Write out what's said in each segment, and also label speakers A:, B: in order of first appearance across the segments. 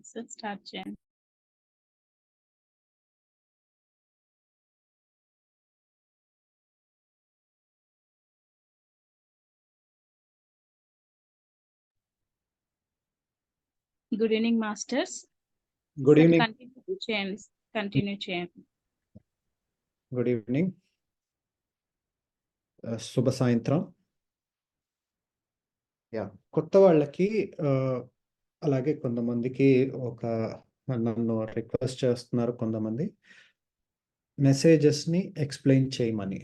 A: Start చేయండి. Good evening masters.
B: Good evening.
A: Continue చేయండి.
B: Good evening. శుభ సాయంత్రం. కొత్త వాళ్ళకి అలాగే కొంతమందికి నన్ను రిక్వెస్ట్ చేస్తున్నారు కొంతమంది మెసేజెస్ని ఎక్స్ప్లెయిన్ చేయమని.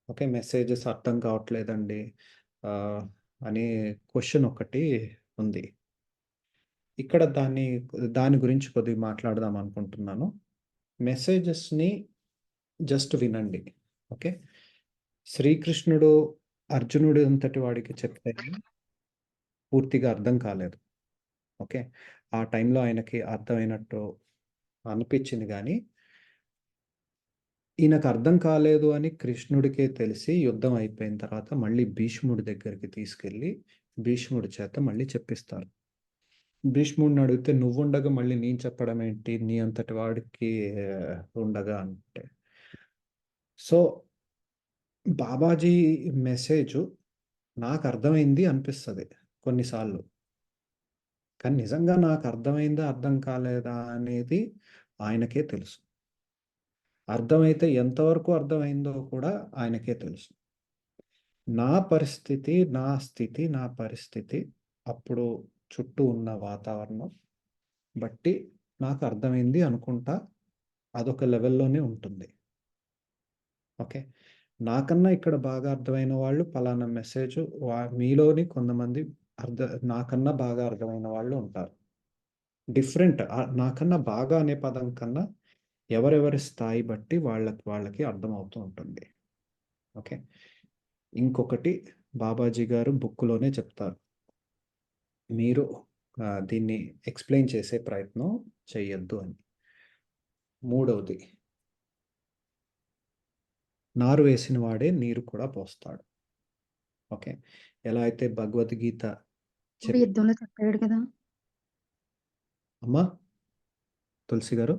B: ఓకే, మెసేజెస్ అర్థం కావట్లేదండి అని క్వశ్చన్ ఒకటి ఉంది. ఇక్కడ దాని గురించి కొద్దిగా మాట్లాడదాం అనుకుంటున్నాను. మెసేజెస్ని జస్ట్ వినండి. ఓకే, శ్రీకృష్ణుడు అర్జునుడు అంతటి వాడికి చెప్తే పూర్తిగా అర్థం కాలేదు. ఓకే, ఆ టైంలో ఆయనకి అర్థమైనట్టు అనిపించింది, కానీ ఈయనకు అర్థం కాలేదు అని కృష్ణుడికే తెలిసి యుద్ధం అయిపోయిన తర్వాత మళ్ళీ భీష్ముడి దగ్గరికి తీసుకెళ్ళి భీష్ముడి చేత మళ్ళీ చెప్పిస్తారు. భీష్ముడిని అడిగితే నువ్వుండగా మళ్ళీ నేను చెప్పడం ఏంటి, నీ అంతటి వాడికి ఉండగా అంటే. సో బాబాజీ మెసేజ్ నాకు అర్థమైంది అనిపిస్తుంది కొన్నిసార్లు, కానీ నిజంగా నాకు అర్థమైందా అర్థం కాలేదా అనేది ఆయనకే తెలుసు. అర్థమైతే ఎంతవరకు అర్థమైందో కూడా ఆయనకే తెలుసు. నా పరిస్థితి, నా స్థితి, నా పరిస్థితి, అప్పుడు చుట్టూ ఉన్న వాతావరణం బట్టి నాకు అర్థమైంది అనుకుంటా, అదొక లెవెల్లోనే ఉంటుంది. ఓకే, నాకన్నా ఇక్కడ బాగా అర్థమైన వాళ్ళు పలానా మెసేజ్ మీలోని కొంతమంది నాకన్నా బాగా అర్థమైన వాళ్ళు ఉంటారు. డిఫరెంట్, నాకన్నా బాగా అనే పదం కన్నా ఎవరెవరి స్థాయి బట్టి వాళ్ళకి అర్థమవుతూ ఉంటుంది. ఓకే, ఇంకొకటి బాబాజీ గారు బుక్లోనే చెప్తారు, మీరు దీన్ని ఎక్స్ప్లెయిన్ చేసే ప్రయత్నం చెయ్యొద్దు అని. మూడవది, నారు వేసిన వాడే నీరు కూడా పోస్తాడు. ఓకే, ఎలా అయితే భగవద్గీత
C: యుద్ధంలో చెప్పాడు కదా
B: అమ్మా తులసి గారు.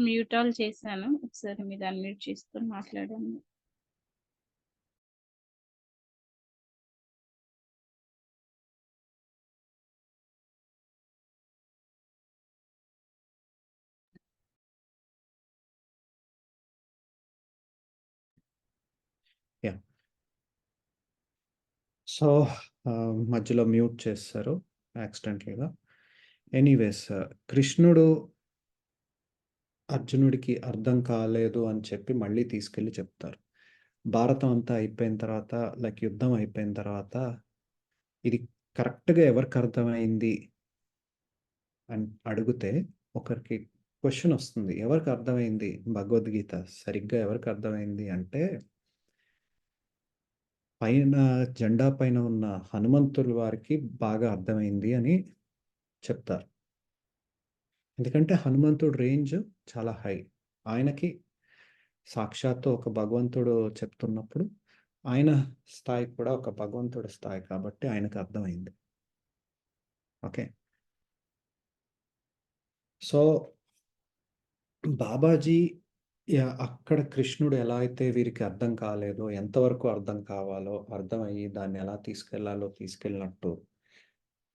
A: మ్యూట్ ఆల్ చేశాను, ఒకసారి మీరు అన్మ్యూట్ చేసుకొని మాట్లాడండి.
B: సో మధ్యలో మ్యూట్ చేస్తారు యాక్సిడెంటల్గా. ఎనీవేస్, కృష్ణుడు అర్జునుడికి అర్థం కాలేదు అని చెప్పి మళ్ళీ తీసుకెళ్ళి చెప్తారు. భారతం అంతా అయిపోయిన తర్వాత, లైక్ యుద్ధం అయిపోయిన తర్వాత, ఇది కరెక్ట్గా ఎవరికి అర్థమైంది అని అడిగితే ఒకరికి క్వశ్చన్ వస్తుంది, ఎవరికి అర్థమైంది భగవద్గీత సరిగ్గా ఎవరికి అర్థమైంది అంటే, పైన జెండా పైన ఉన్న హనుమంతుల వారికి బాగా అర్థమైంది అని చెప్తారు. ఎందుకంటే హనుమంతుడు రేంజ్ చాలా హై. ఆయనకి సాక్షాత్తు ఒక భగవంతుడు చెప్తున్నప్పుడు ఆయన స్థాయి కూడా ఒక భగవంతుడి స్థాయి కాబట్టి ఆయనకు అర్థమైంది. ఓకే, సో బాబాజీ అక్కడ కృష్ణుడు ఎలా అయితే వీరికి అర్థం కాలేదో, ఎంతవరకు అర్థం కావాలో అర్థమయ్యి దాన్ని ఎలా తీసుకెళ్లాలో తీసుకెళ్ళినట్టు,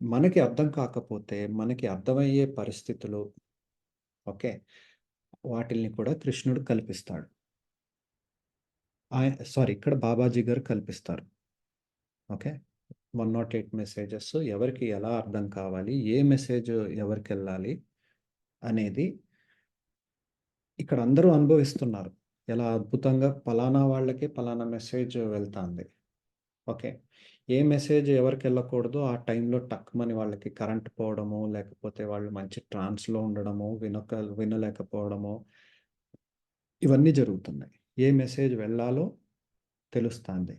B: మనకి అర్థం కాకపోతే మనకి అర్థమయ్యే పరిస్థితులు, ఓకే, వాటిల్ని కూడా కృష్ణుడు కల్పిస్తాడు. ఇక్కడ బాబాజీ గారు కల్పిస్తారు. ఓకే, 108 మెసేజెస్ ఎవరికి ఎలా అర్థం కావాలి, ఏ మెసేజ్ ఎవరికి వెళ్ళాలి అనేది ఇక్కడ అందరూ అనుభవిస్తున్నారు. ఎలా అద్భుతంగా పలానా వాళ్ళకి పలానా మెసేజ్ వెళ్తుంది. ఓకే, ఏ మెసేజ్ ఎవరికి వెళ్ళకూడదు ఆ టైంలో టక్మని వాళ్ళకి కరెంట్ పోవడము, లేకపోతే వాళ్ళు మంచి ట్రాన్స్లో ఉండడము, వినలేకపోవడము, ఇవన్నీ జరుగుతున్నాయి. ఏ మెసేజ్ వెళ్ళాలో తెలుస్తుంది.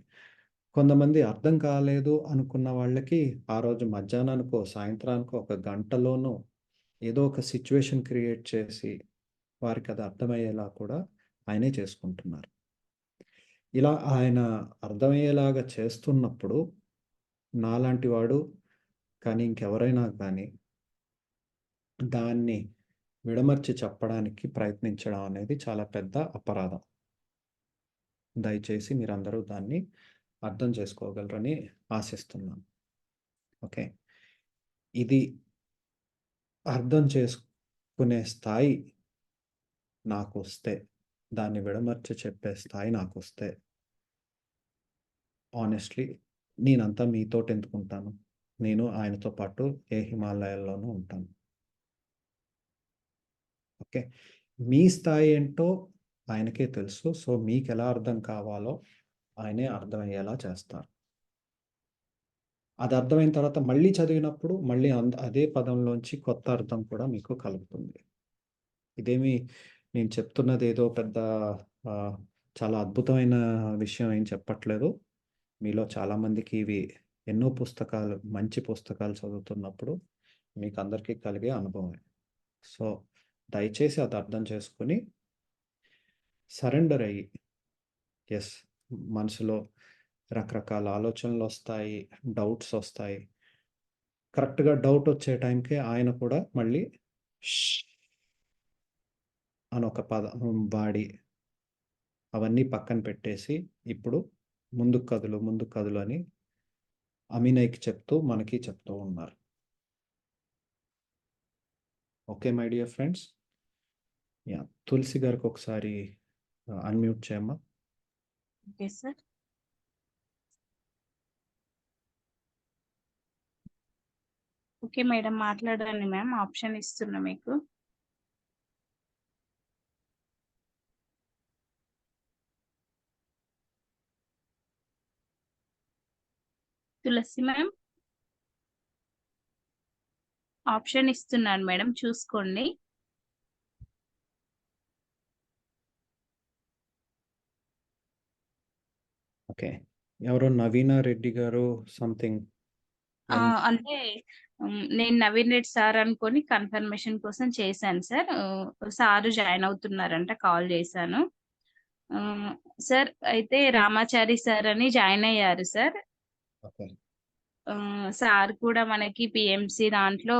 B: కొంతమంది అర్థం కాలేదు అనుకున్న వాళ్ళకి ఆ రోజు మధ్యాహ్నానికో సాయంత్రానికో ఒక గంటలోనూ ఏదో ఒక సిచ్యువేషన్ క్రియేట్ చేసి వారికి అది అర్థమయ్యేలా కూడా ఆయనే చేసుకుంటున్నారు. ఇలా ఆయన అర్థమయ్యేలాగా చేస్తున్నప్పుడు నాలాంటి వాడు కానీ ఇంకెవరైనా కానీ దాన్ని విడమర్చి చెప్పడానికి ప్రయత్నించడం అనేది చాలా పెద్ద అపరాధం. దయచేసి మీరందరూ దాన్ని అర్థం చేసుకోగలరని ఆశిస్తున్నాను. ఓకే. ఇది అర్థం చేసుకునే స్థాయి నాకొస్తే, దాన్ని విడమర్చి చెప్పే స్థాయి నాకొస్తే, ఆనెస్ట్‌లీ నేనంతా మీతోటెందుకుంటాను? నేను ఆయనతో పాటు ఏ హిమాలయాల్లోనూ ఉంటాను. ఓకే. మీ స్థాయి ఏంటో ఆయనకే తెలుసు. సో, మీకెలా అర్థం కావాలో ఆయనే అర్థమయ్యేలా చేస్తారు. అది అర్థమైన తర్వాత మళ్ళీ చదివినప్పుడు మళ్ళీ అదే పదంలోంచి కొత్త అర్థం కూడా మీకు కలుగుతుంది. ఇదేమి నేను చెప్తున్నదేదో పెద్ద చాలా అద్భుతమైన విషయం ఏం చెప్పట్లేదు. మీలో చాలామందికి ఇవి ఎన్నో పుస్తకాలు, మంచి పుస్తకాలు చదువుతున్నప్పుడు మీకందరికీ కలిగే అనుభవమే. సో, దయచేసి అది అర్థం చేసుకొని సరెండర్ అయ్యి, యెస్, మనసులో రకరకాల ఆలోచనలొస్తాయి, డౌట్స్ ఒస్తాయి. కరెక్ట్‌గా డౌట్ వచ్చే టైంకే ఆయన కూడా మళ్ళీ అని ఒక పదం వాడి అవన్నీ పక్కన పెట్టేసి ఇప్పుడు ముందుకు కదులు, ముందుకు కదులు అని అమినయ్‌కి చెప్తూ, మనకి చెప్తూ ఉన్నారు. Okay my dear friends. Yeah! Tulasi గారికి ఒకసారి అన్‌మ్యూట్ చేయమ్మా.
A: Okay sir. ఓకే మేడం, మాట్లాడండి మ్యామ్. ఆప్షన్ ఇస్తున్నా మీకు. తులసి మ్యామ్, ఆప్షన్ ఇస్తున్నాను మేడం, చూసుకోండి.
B: ఓకే. ఎవరో నవీనా రెడ్డి గారు సంథింగ్
A: అంటే నేను నవీన్ రెడ్డి సార్ అనుకొని కన్ఫర్మేషన్ కోసం చేశాను సార్. సారు జాయిన్ అవుతున్నారంట, కాల్ చేశాను. సార్ అయితే రామాచారి సార్ అని జాయిన్ అయ్యారు సార్.
B: ఓకే.
A: సార్ కూడా మనకి పిఎంసి దాంట్లో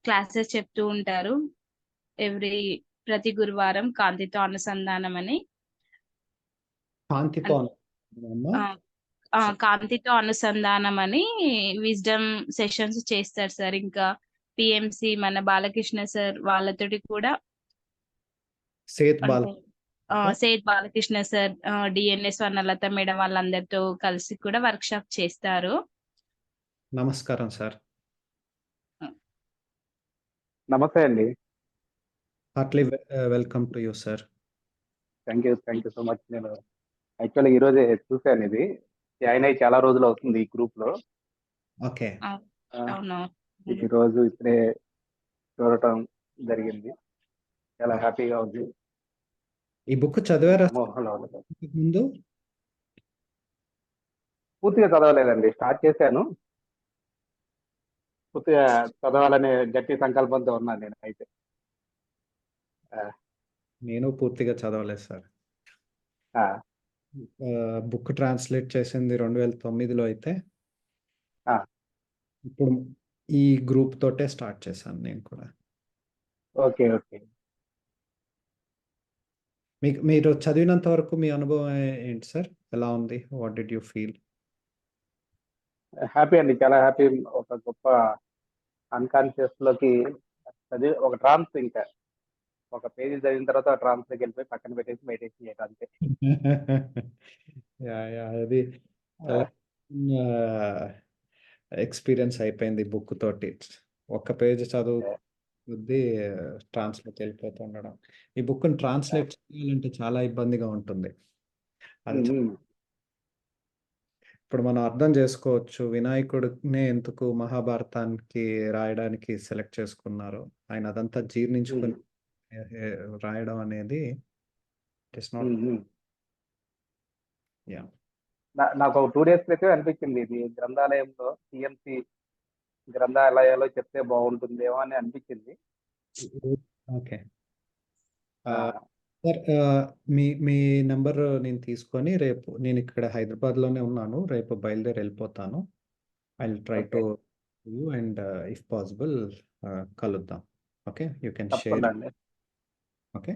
A: క్లాసెస్ చెప్తూ ఉంటారు. ప్రతి గురువారం కాంతితో అనుసంధానం అని.
B: కాంతితో అమ్మా?
A: కాంతితో అనుసంధానం అని విజ్డమ్ సెషన్స్ చేస్తారు సార్. ఇంకా పిఎంసి మన బాలకృష్ణ సార్ వాళ్ళతోటి కూడా
B: సేత్ బాల
A: అంటే Seth Balakrishna sir, DNS Swarnalatha madam వాళ్ళందరితో కలిసి కూడా వర్క్ షాప్ చేస్తారు.
B: నమస్కారం సార్.
D: నమస్తే అండి.
B: Heartly welcome to you sir.
D: Thank you so much. నేను యాక్చువల్గా ఈరోజే చూశాను, ఇది జాయిన్ అయ్యి చాలా రోజులు అవుతుంది ఈ గ్రూప్ లో.
B: ఓకే.
A: అవును.
D: ఈ రోజు ఇప్పుడే చూడటం జరిగింది, చాలా హ్యాపీగా ఉంది.
B: ఈ బుక్ చదివారా ముందు?
D: పూర్తిగా చదవలేదండి, స్టార్ట్ చేశాను. పూర్తిగా చదవాలనే గట్టి సంకల్పంతో ఉన్నాను నేను అయితే.
B: నేను పూర్తిగా చదవలేదు సార్. బుక్ ట్రాన్స్లేట్ చేసింది 2009లో అయితే ఇప్పుడు ఈ గ్రూప్ తోటే స్టార్ట్ చేశాను నేను కూడా.
D: Okay okay.
B: మీరు చదివినంత వరకు మీ అనుభవం ఏంటి సార్? ఎలా ఉంది? What did you feel?
D: Happy అండి, చాలా హ్యాపీ. ఒక గొప్ప అన్కాన్షియస్ లోకి చదివి ఒక ట్రాన్స్, ఇంకా ఒక పేజీ చదివిన తర్వాత ఆ ట్రాన్స్ లోకి వెళ్ళిపోయి పక్కన పెట్టేసి మెడిటేషన్ చేయడం అంతే.
B: అది ఎక్స్పీరియన్స్ అయిపోయింది బుక్ తోటి. ఒక్క పేజ్ చదువుద్ది ట్రాన్స్లేట్ వెళ్ళిపోతూ ఉండడం. ఈ బుక్ని ట్రాన్స్లేట్ చేయాలంటే చాలా ఇబ్బందిగా ఉంటుంది. అది ఇప్పుడు మనం అర్థం చేసుకోవచ్చు వినాయకుడినే ఎందుకు మహాభారతానికి రాయడానికి సెలెక్ట్ చేసుకున్నారు. ఆయన అదంతా జీర్ణించుకుని రాయడం అనేది ఇట్స్ నాట్. యా,
D: నాకు 2 days క్రితం అనిపించింది, ఇది గ్రంథాలయంలో సిఎంసి గ్రంథాలయాల్లో చెప్తే బాగుంటుందేమో అని అనిపించింది.
B: ఓకే. సార్ మీ నెంబర్ నేను తీసుకొని రేపు నేను ఇక్కడ హైదరాబాద్లోనే ఉన్నాను, రేపు బయలుదేరి వెళ్ళిపోతాను. I will try to you and if possible కలుద్దాం. Okay, you can share.
D: తప్పకుండా అండి.
B: ఓకే,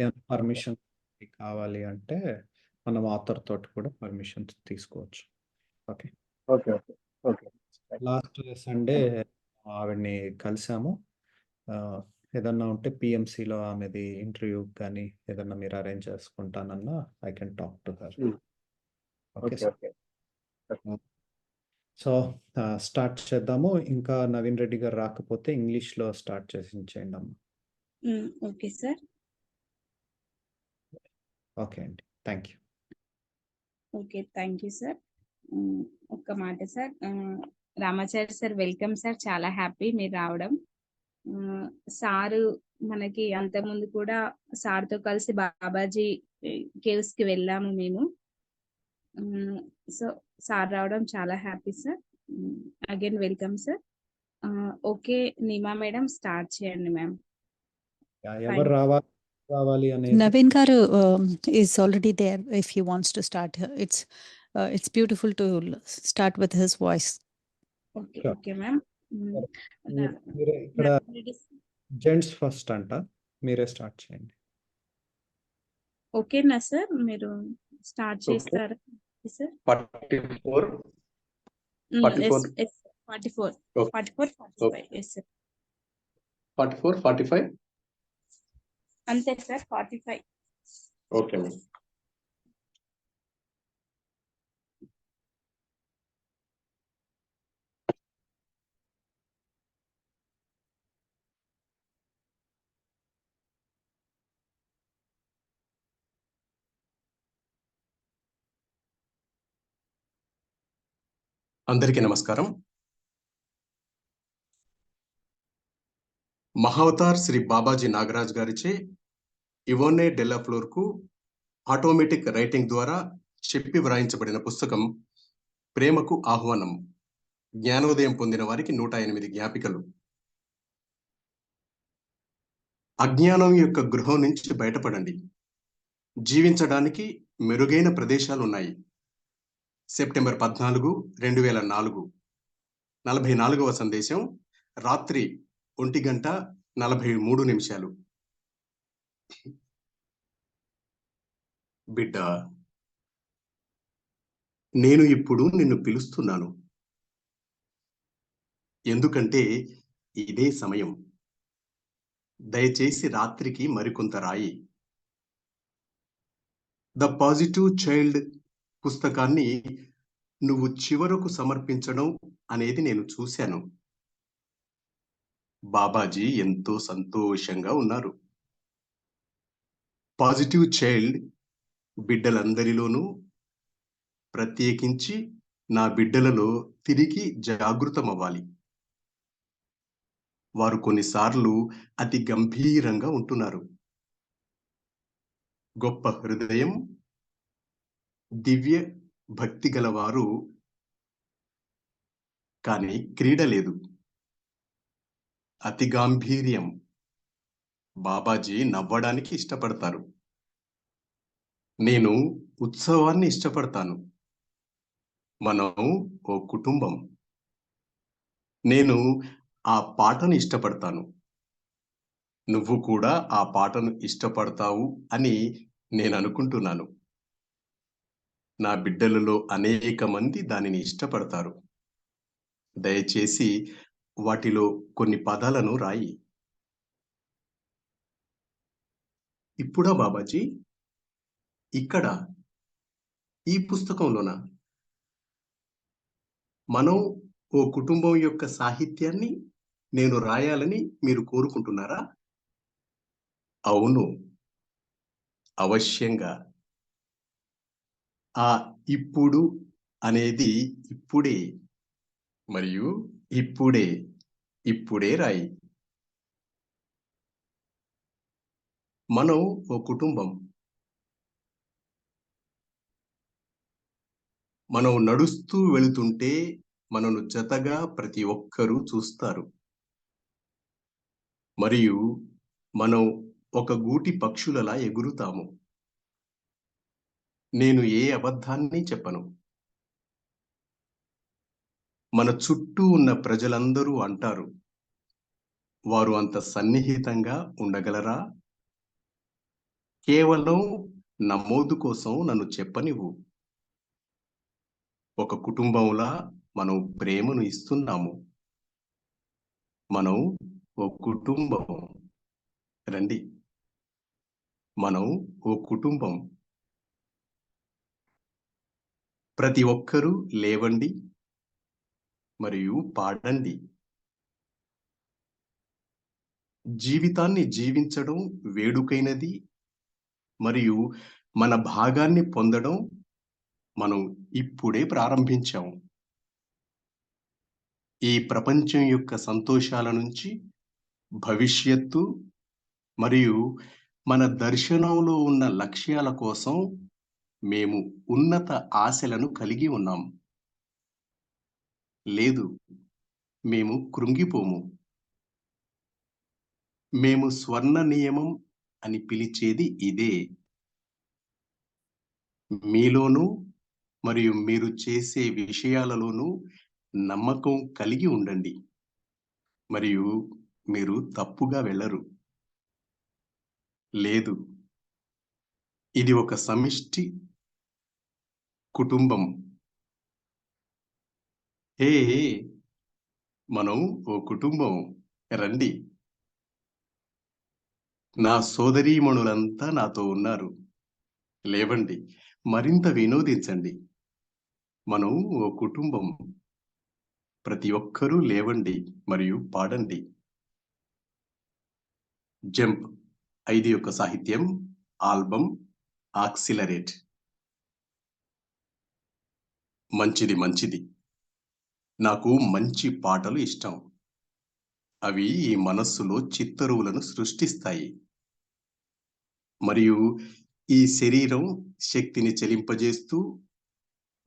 B: ఏమైనా పర్మిషన్ కావాలి అంటే మనం ఆథర్ తోటి కూడా పర్మిషన్ తీసుకోవచ్చు. Okay,
D: okay okay okay.
B: Last Sunday ఆవిడ్ని కలిసాము. ఏదన్నా ఉంటే పిఎంసిలో ఆమెది ఇంటర్వ్యూ కానీ ఏదన్నా మీరు అరేంజ్ చేసుకుంటానన్నా I can talk to her. Okay
D: okay okay.
B: So start చేద్దాము. ఇంకా నవీన్ రెడ్డి గారు రాకపోతే ఇంగ్లీష్లో స్టార్ట్ చేయండి అమ్మా.
A: Okay sir.
B: ఓకే అండి, thank you.
A: Okay, thank you sir. ఒక్క మాట sir, Ramachari sir welcome sir, చాలా హ్యాపీ మీరు రావడం. సారు మనకి అంతకుముందు కూడా సార్తో కలిసి బాబాజీ కేవ్స్కి వెళ్ళాము మేము. సో సార్ రావడం చాలా happy sir. Again welcome sir. Okay Neema madam, start చేయండి మ్యామ్.
B: ఎవరు రావాలి అనేది
C: Naveen Garu is already there if he wants to start. It's beautiful to start with his voice.
A: Okay
B: Sure.
A: Okay ma'am.
B: మీరే ఇక్కడ gents first అంట, మీరే start చేయండి.
A: ఓకేనా సార్, మీరు స్టార్ట్ చేస్తారా సార్?
D: 44
A: 44 yes sir.
E: 44 45
A: అంతే సార్, 45.
E: Okay madam. అందరికీ నమస్కారం. మహావతార్ శ్రీ బాబాజీ నాగరాజ్ గారిచే ఇవోనే డెల్లా ఫ్లోర్ కు ఆటోమేటిక్ రైటింగ్ ద్వారా చెప్పి వ్రాయించబడిన పుస్తకం ప్రేమకు ఆహ్వానం. జ్ఞానోదయం పొందిన వారికి 108 జ్ఞాపికలు. అజ్ఞానం యొక్క గృహం నుంచి బయటపడండి, జీవించడానికి మెరుగైన ప్రదేశాలున్నాయి. సెప్టెంబర్ 14, 2004. 44వ సందేశం, రాత్రి 1:43. బిడ్డ, నేను ఇప్పుడు నిన్ను పిలుస్తున్నాను. ఎందుకంటే ఇదే సమయం. దయచేసి రాత్రికి మరికొంత రాయి. ద పాజిటివ్ చైల్డ్ పుస్తకాన్ని నువ్వు చివరకు సమర్పించడం అనేది నేను చూశాను. బాబాజీ ఎంతో సంతోషంగా ఉన్నారు. పాజిటివ్ చైల్డ్ బిడ్డలందరిలోనూ, ప్రత్యేకించి నా బిడ్డలలో తిరిగి జాగృతమవ్వాలి. వారు కొన్నిసార్లు అతి గంభీరంగా ఉంటున్నారు. గొప్ప హృదయం, దివ్య భక్తి గలవారు, కానీ క్రీడ లేదు. అతి గాంభీర్యం. బాబాజీ నవ్వడానికి ఇష్టపడతారు. నేను ఉత్సవాన్ని ఇష్టపడతాను. మనం ఓ కుటుంబం. నేను ఆ పాటను ఇష్టపడతాను. నువ్వు కూడా ఆ పాటను ఇష్టపడతావు అని నేను అనుకుంటున్నాను. నా బిడ్డలలో అనేక మంది దానిని ఇష్టపడతారు. దయచేసి వాటిలో కొన్ని పదాలను రాయి. ఇప్పుడా బాబాజీ? ఇక్కడ ఈ పుస్తకంలోనా? మనం ఓ కుటుంబం యొక్క సాహిత్యాన్ని నేను రాయాలని మీరు కోరుకుంటున్నారా? అవును, అవశ్యంగా. ఆ ఇప్పుడు అనేది ఇప్పుడే, మరియు ఇప్పుడే రాయి. మనం ఓ కుటుంబం. మనం నడుస్తూ వెళుతుంటే మనను జతగా ప్రతి ఒక్కరూ చూస్తారు. మరియు మనం ఒక గూటి పక్షులలా ఎగురుతాము. నేను ఏ అబద్ధాన్ని చెప్పను. మన చుట్టూ ఉన్న ప్రజలందరూ అంటారు, వారు అంత సన్నిహితంగా ఉండగలరా? కేవలం నమోదు కోసం నన్ను చెప్పనివ్వు. ఒక కుటుంబంలా మనం ప్రేమను ఇస్తున్నాము. మనం ఓ కుటుంబం. రండి, మనం ఓ కుటుంబం. ప్రతి ఒక్కరూ లేవండి మరియు పాడండి. జీవితాన్ని జీవించడం వేడుకైనది మరియు మన భాగాన్ని పొందడం మనం ఇప్పుడే ప్రారంభించాం. ఈ ప్రపంచం యొక్క సంతోషాల నుంచి భవిష్యత్తు మరియు మన దర్శనంలో ఉన్న లక్ష్యాల కోసం మేము ఉన్నత ఆశలను కలిగి ఉన్నాం. లేదు, మేము కృంగిపోము. మేము స్వర్ణ నియమం అని పిలిచేది ఇదే. మీలోనూ మరియు మీరు చేసే విషయాలలోనూ నమ్మకం కలిగి ఉండండి మరియు మీరు తప్పుగా వెళ్ళరు. లేదు, ఇది ఒక సమిష్టి కుటుంబం. హే, మనం ఓ కుటుంబం. రండి. నా సోదరీమణులంతా నాతో ఉన్నారు. లేవండి, మరింత వినోదించండి. మనం ఓ కుటుంబం. ప్రతి ఒక్కరూ లేవండి మరియు పాడండి. జంప్ 5 యొక్క సాహిత్యం, ఆల్బమ్ ఆక్సిలరేట్. మంచిది, మంచిది. నాకు మంచి పాటలు ఇష్టం. అవి ఈ మనస్సులో చిత్తరువులను సృష్టిస్తాయి మరియు ఈ శరీరం శక్తిని చెలింపజేస్తూ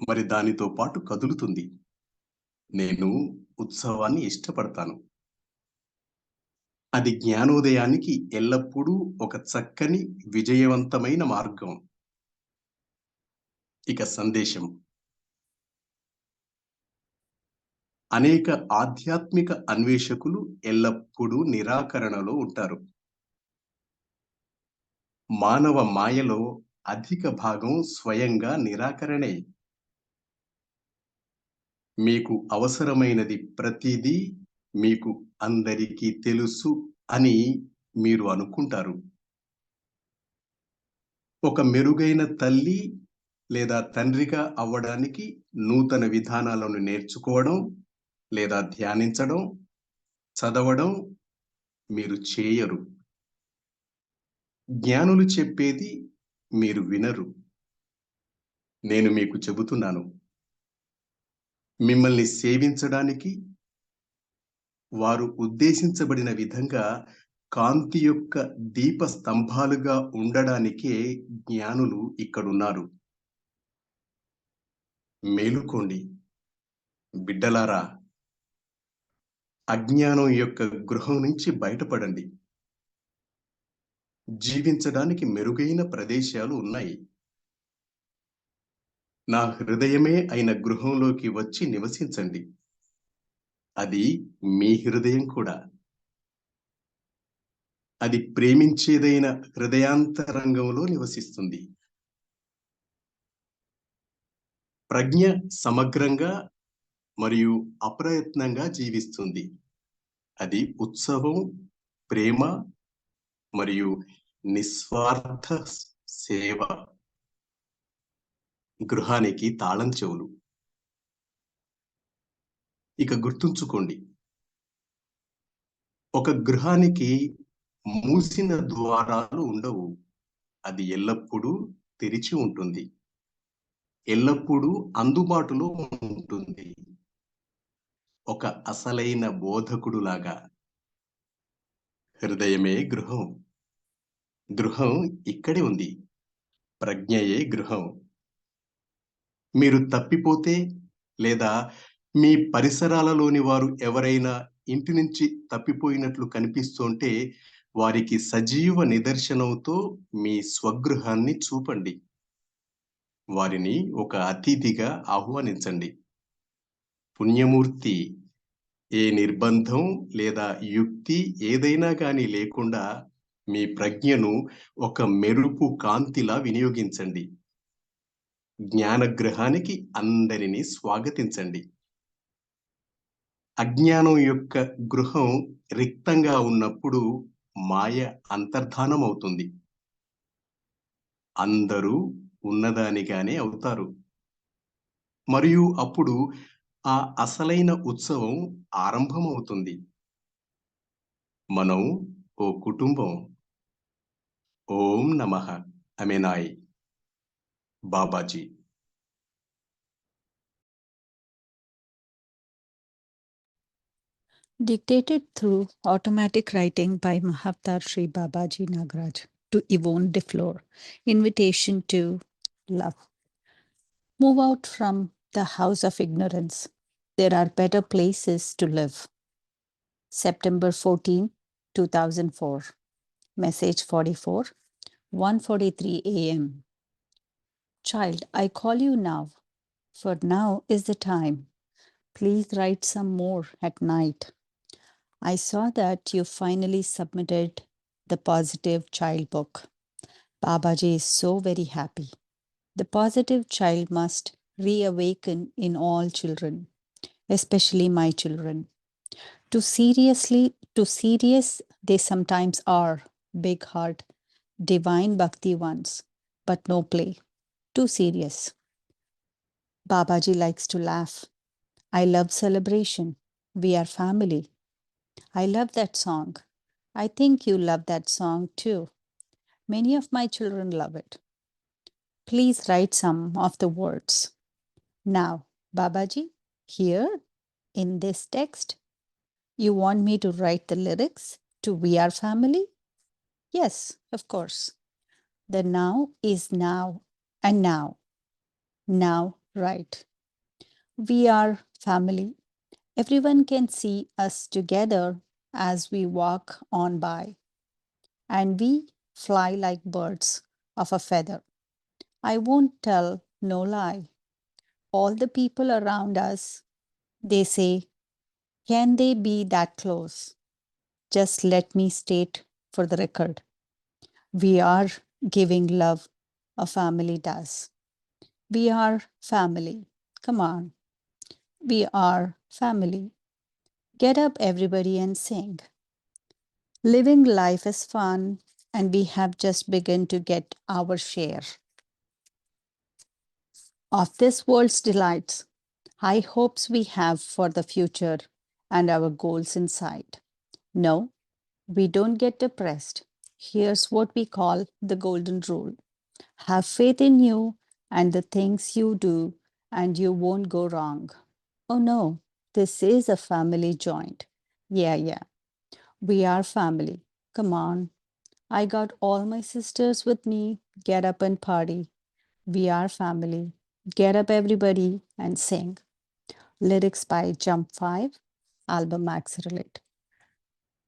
E: మరి దానితో పాటు కదులుతుంది. నేను ఉత్సవాన్ని ఇష్టపడతాను. అది జ్ఞానోదయానికి ఎల్లప్పుడూ ఒక చక్కని విజయవంతమైన మార్గం. ఇక సందేశం. అనేక ఆధ్యాత్మిక అన్వేషకులు ఎల్లప్పుడూ నిరాకరణలో ఉంటారు. మానవ మాయలో అధిక భాగం స్వయంగా నిరాకరణే. మీకు అవసరమైనది ప్రతిదీ మీకు అందరికీ తెలుసు అని మీరు అనుకుంటారు. ఒక మెరుగైన తల్లి లేదా తండ్రిగా అవ్వడానికి నూతన విధానాలను నేర్చుకోవడం లేదా ధ్యానించడం, చదవడం మీరు చేయరు. జ్ఞానులు చెప్పేది మీరు వినరు. నేను మీకు చెబుతున్నాను, మిమ్మల్ని సేవించడానికి వారు ఉద్దేశించబడిన విధంగా కాంతి యొక్క దీప స్తంభాలుగా ఉండడానికే జ్ఞానులు ఇక్కడున్నారు. మేలుకోండి బిడ్డలారా. అజ్ఞానం యొక్క గృహం నుంచి బయటపడండి. జీవించడానికి మెరుగైన ప్రదేశాలు ఉన్నాయి. నా హృదయమే అయిన గృహంలోకి వచ్చి నివసించండి. అది మీ హృదయం కూడా. అది ప్రేమించేదైన హృదయాంతరంగంలో నివసిస్తుంది. ప్రజ్ఞ సమగ్రంగా మరియు అప్రయత్నంగా జీవిస్తుంది. అది ఉత్సవం, ప్రేమ మరియు నిస్వార్థ సేవ. గృహానికి తాళం చెవులు. ఇక గుర్తుంచుకోండి, ఒక గృహానికి మూసిన ద్వారాలు ఉండవు. అది ఎల్లప్పుడూ తెరిచి ఉంటుంది, ఎల్లప్పుడూ అందుబాటులో ఉంటుంది. ఒక అసలైన బోధకుడులాగా. హృదయమే గృహం. గృహం ఇక్కడే ఉంది. ప్రజ్ఞయే గృహం. మీరు తప్పిపోతే లేదా మీ పరిసరాలలోని వారు ఎవరైనా ఇంటి నుంచి తప్పిపోయినట్లు కనిపిస్తుంటే వారికి సజీవ నిదర్శనంతో మీ స్వగృహాన్ని చూపండి. వారిని ఒక అతిథిగా ఆహ్వానించండి. పుణ్యమూర్తి ఏ నిర్బంధం లేదా యుక్తి ఏదైనా గాని లేకుండా మీ ప్రజ్ఞను ఒక మెరుపు కాంతిలా వినియోగించండి. జ్ఞానగృహానికి అందరినీ స్వాగతించండి. అజ్ఞానం యొక్క గృహం రిక్తంగా ఉన్నప్పుడు మాయ అంతర్ధానమవుతుంది. అందరూ ఉన్నదానిగానే అవుతారు. మరియు అప్పుడు ఆ అసలైన ఉత్సవం ఆరంభమవుతుంది. మనం ఓ కుటుంబం. ఓం నమః అమెనాయ్. Babaji.
C: Dictated through automatic writing by Mahavatar Sri Babaji Nagaraj to Yvonne DeFleur. Invitation to love. Move out from the house of ignorance. There are better places to live. September 14, 2004. Message 44, 1:43 a.m. Child, I call you now, for now is the time. Please write some more at night. I saw that you finally submitted the Positive Child book. Babaji is so very happy. The positive child must reawaken in all children, especially my children. Too serious they sometimes are, big heart, divine bhakti ones, but no play. Too serious. Babaji likes to laugh. I love celebration. We are family. I love that song. I think you love that song too. Many of my children love it. Please write some of the words. Now, Babaji, here in this text, you want me to write the lyrics to We Are Family? Yes, of course. The now is now and now. Now, right. We are family. Everyone can see us together as we walk on by. And we fly like birds of a feather. I won't tell no lie. All the people around us, they say, can they be that close? Just let me state for the record. We are giving love a family does. We are family. Come on. We are family. Get up, everybody, and sing. Living life is fun, and we have just begun to get our share of this world's delights, high hopes we have for the future, and our goals in sight. No, we don't get depressed. Here's what we call the golden rule. Have faith in you and the things you do, and you won't go wrong. Oh no, this is a family joint. Yeah. We are family. Come on. I got all my sisters with me. Get up and party. We are family. Get up, everybody, and sing. Lyrics by Jump 5, album Accelerate.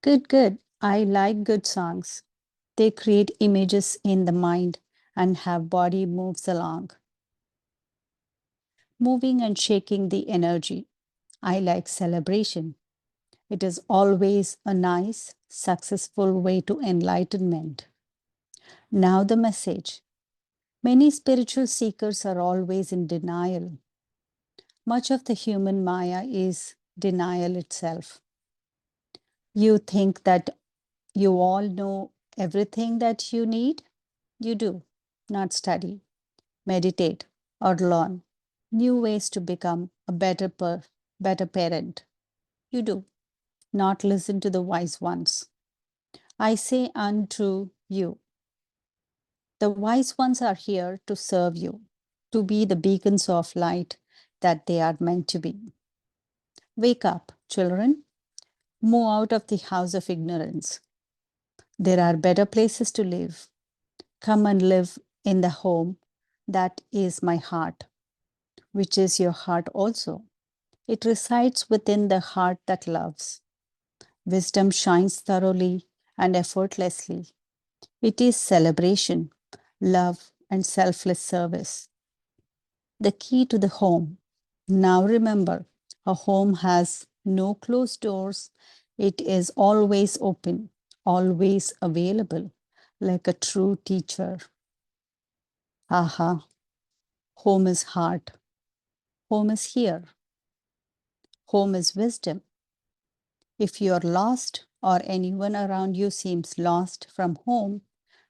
C: Good. I like good songs. They create images in the mind and have body moves along. Moving and shaking the energy. I like celebration. It is always a nice, successful way to enlightenment. Now the message. Many spiritual seekers are always in denial. Much of the human Maya is denial itself. You think that you all know everything that you need? You do not study, meditate, or learn new ways to become a better parent. You do not listen to the wise ones. I say unto you, the wise ones are here to serve you, to be the beacons of light that they are meant to be. Wake up, children. Move out of the house of ignorance. There are better places to live. Come and live in the home that is my heart, which is your heart also. It resides within the heart that loves. Wisdom shines thoroughly and effortlessly. It is celebration, love, and selfless service. The key to the home. Now remember, a home has no closed doors. It is always open, always available, like a true teacher. Aha, home is heart. Home is here. Home is wisdom. If you are lost or anyone around you seems lost from home,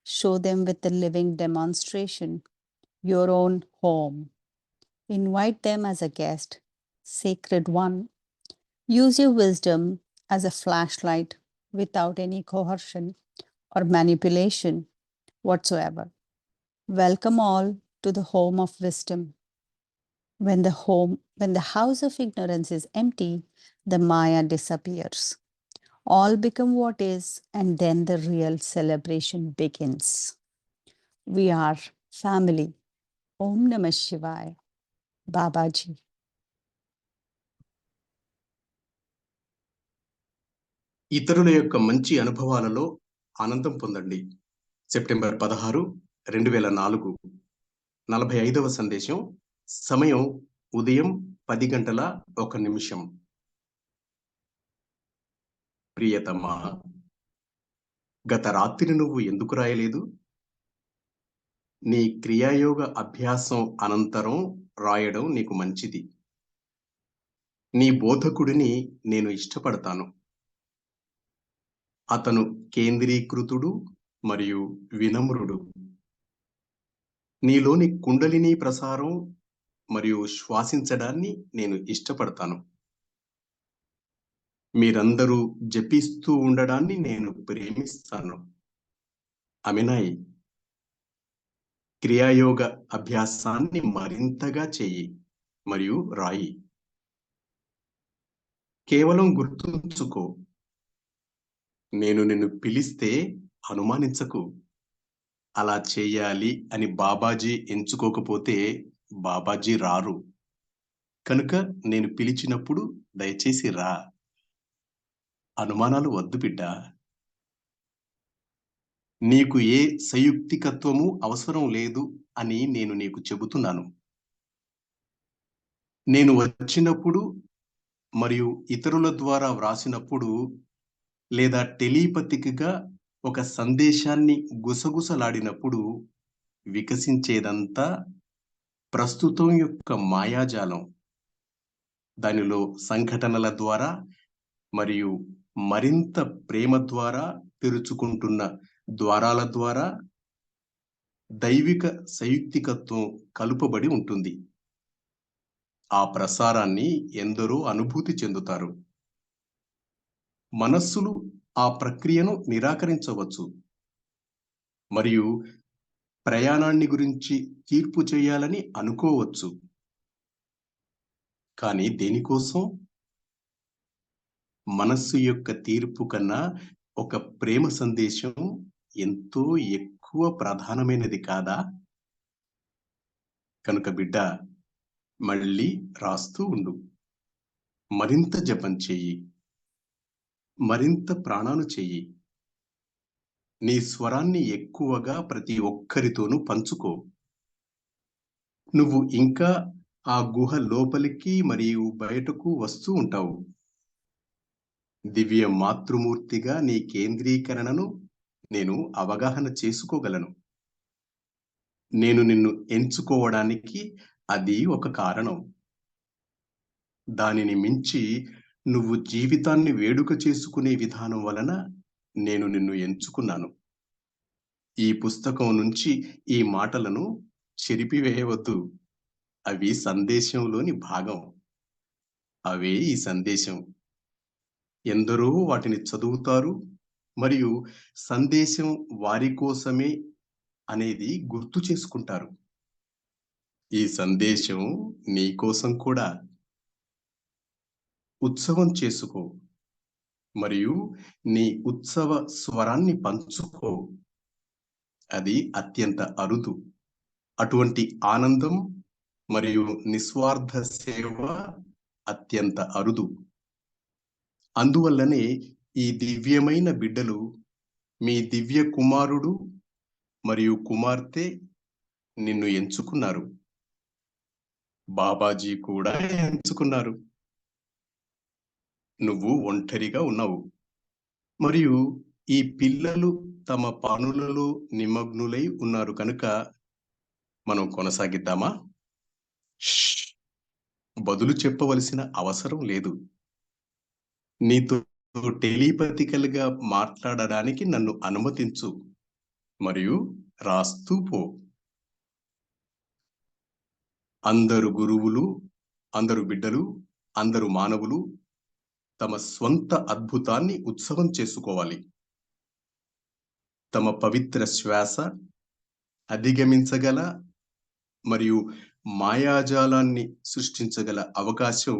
C: show them with a living demonstration, your own home. Invite them as a guest, sacred one. Use your wisdom as a flashlight without any coercion or manipulation whatsoever. Welcome all to the home of wisdom. When the house of ignorance is empty, the Maya disappears. All become what is, and then the real celebration begins. We are family. Om Namah Shivaya. Babaji.
E: ఇతరుల యొక్క మంచి అనుభవాలలో ఆనందం పొందండి. September 16, 2004. 45వ సందేశం. సమయం ఉదయం 10:01. ప్రియతమా, గత రాత్రి నువ్వు ఎందుకు రాయలేదు? నీ క్రియాయోగ అభ్యాసం అనంతరం రాయడం నీకు మంచిది. నీ బోధకుడిని నేను ఇష్టపడతాను. అతను కేంద్రీకృతుడు మరియు వినమ్రుడు. నీలోని కుండలిని ప్రసారం మరియు శ్వాసించడాన్ని నేను ఇష్టపడతాను. మీరందరూ జపిస్తూ ఉండడాన్ని నేను ప్రేమిస్తాను. అమినాయ్, క్రియాయోగ అభ్యాసాన్ని మరింతగా చెయ్యి మరియు రాయి. కేవలం గుర్తుంచుకో, నేను నిన్ను పిలిస్తే అనుమానించకు. అలా చేయాలి అని బాబాజీ ఎంచుకోకపోతే బాబాజీ రారు. కనుక నేను పిలిచినప్పుడు దయచేసి రా. అనుమానాలు వద్దు బిడ్డా. నీకు ఏ సంయుక్తికత్వము అవసరం లేదు అని నేను నీకు చెబుతున్నాను. నేను వచ్చినప్పుడు మరియు ఇతరుల ద్వారా వ్రాసినప్పుడు లేదా టెలిపతిక్గా ఒక సందేశాన్ని గుసగుసలాడినప్పుడు వికసించేదంతా ప్రస్తుతం యొక్క మాయాజాలం. దానిలో సంఘటనల ద్వారా మరియు మరింత ప్రేమ ద్వారా తెరుచుకుంటున్న ద్వారాల ద్వారా దైవిక సంయుక్తికత్వం కలుపబడి ఉంటుంది. ఆ ప్రసారాన్ని ఎందరో అనుభూతి చెందుతారు. మనస్సులు ఆ ప్రక్రియను నిరాకరించవచ్చు మరియు ప్రయాణాన్ని గురించి తీర్పు చేయాలని అనుకోవచ్చు. కానీ దేనికోసం? మనస్సు యొక్క తీర్పు కన్నా ఒక ప్రేమ సందేశం ఎంతో ఎక్కువ ప్రధానమైనది కాదా? కనుక బిడ్డ, మళ్ళీ రాస్తూ ఉండు. మరింత జపం చెయ్యి. మరింత ప్రాణాలు చెయ్యి. నీ స్వరాన్ని ఎక్కువగా ప్రతి ఒక్కరితోనూ పంచుకో. నువ్వు ఇంకా ఆ గుహ లోపలికి మరియు బయటకు వస్తూ ఉంటావు. దివ్య మాతృమూర్తిగా నీ కేంద్రీకరణను నేను అవగాహన చేసుకోగలను. నేను నిన్ను ఎంచుకోవడానికి అది ఒక కారణం. దానిని మించి నువ్వు జీవితాన్ని వేడుక చేసుకునే విధానం వలన నేను నిన్ను ఎంచుకున్నాను. ఈ పుస్తకం నుంచి ఈ మాటలను చెరిపివేయవద్దు. అవి సందేశంలోని భాగం. అవే ఈ సందేశం. ఎందరో వాటిని చదువుతారు మరియు సందేశం వారి కోసమే అనేది గుర్తు చేసుకుంటారు. ఈ సందేశం నీ కోసం కూడా. ఉత్సవం చేసుకో మరియు నీ ఉత్సవ స్వరాన్ని పంచుకో. అది అత్యంత అరుదు. అటువంటి ఆనందం మరియు నిస్వార్థ సేవ అత్యంత అరుదు. అందువల్లనే ఈ దివ్యమైన బిడ్డలు మీ దివ్య కుమారుడు మరియు కుమార్తె నిన్ను ఎంచుకున్నారు. బాబాజీ కూడా ఎంచుకున్నారు. నువ్వు ఒంటరిగా ఉన్నావు మరియు ఈ పిల్లలు తమ పనులలో నిమగ్నులై ఉన్నారు కనుక మనం కొనసాగిద్దామా? బదులు చెప్పవలసిన అవసరం లేదు. నీతో టెలిపతికల్గా మాట్లాడడానికి నన్ను అనుమతించు మరియు రాస్తూ పో. అందరు గురువులు, అందరు బిడ్డలు, అందరు మానవులు తమ స్వంత అద్భుతాన్ని ఉత్సవం చేసుకోవాలి. తమ పవిత్ర శ్వాస అధిగమించగల మరియు మాయాజాలాన్ని సృష్టించగల అవకాశం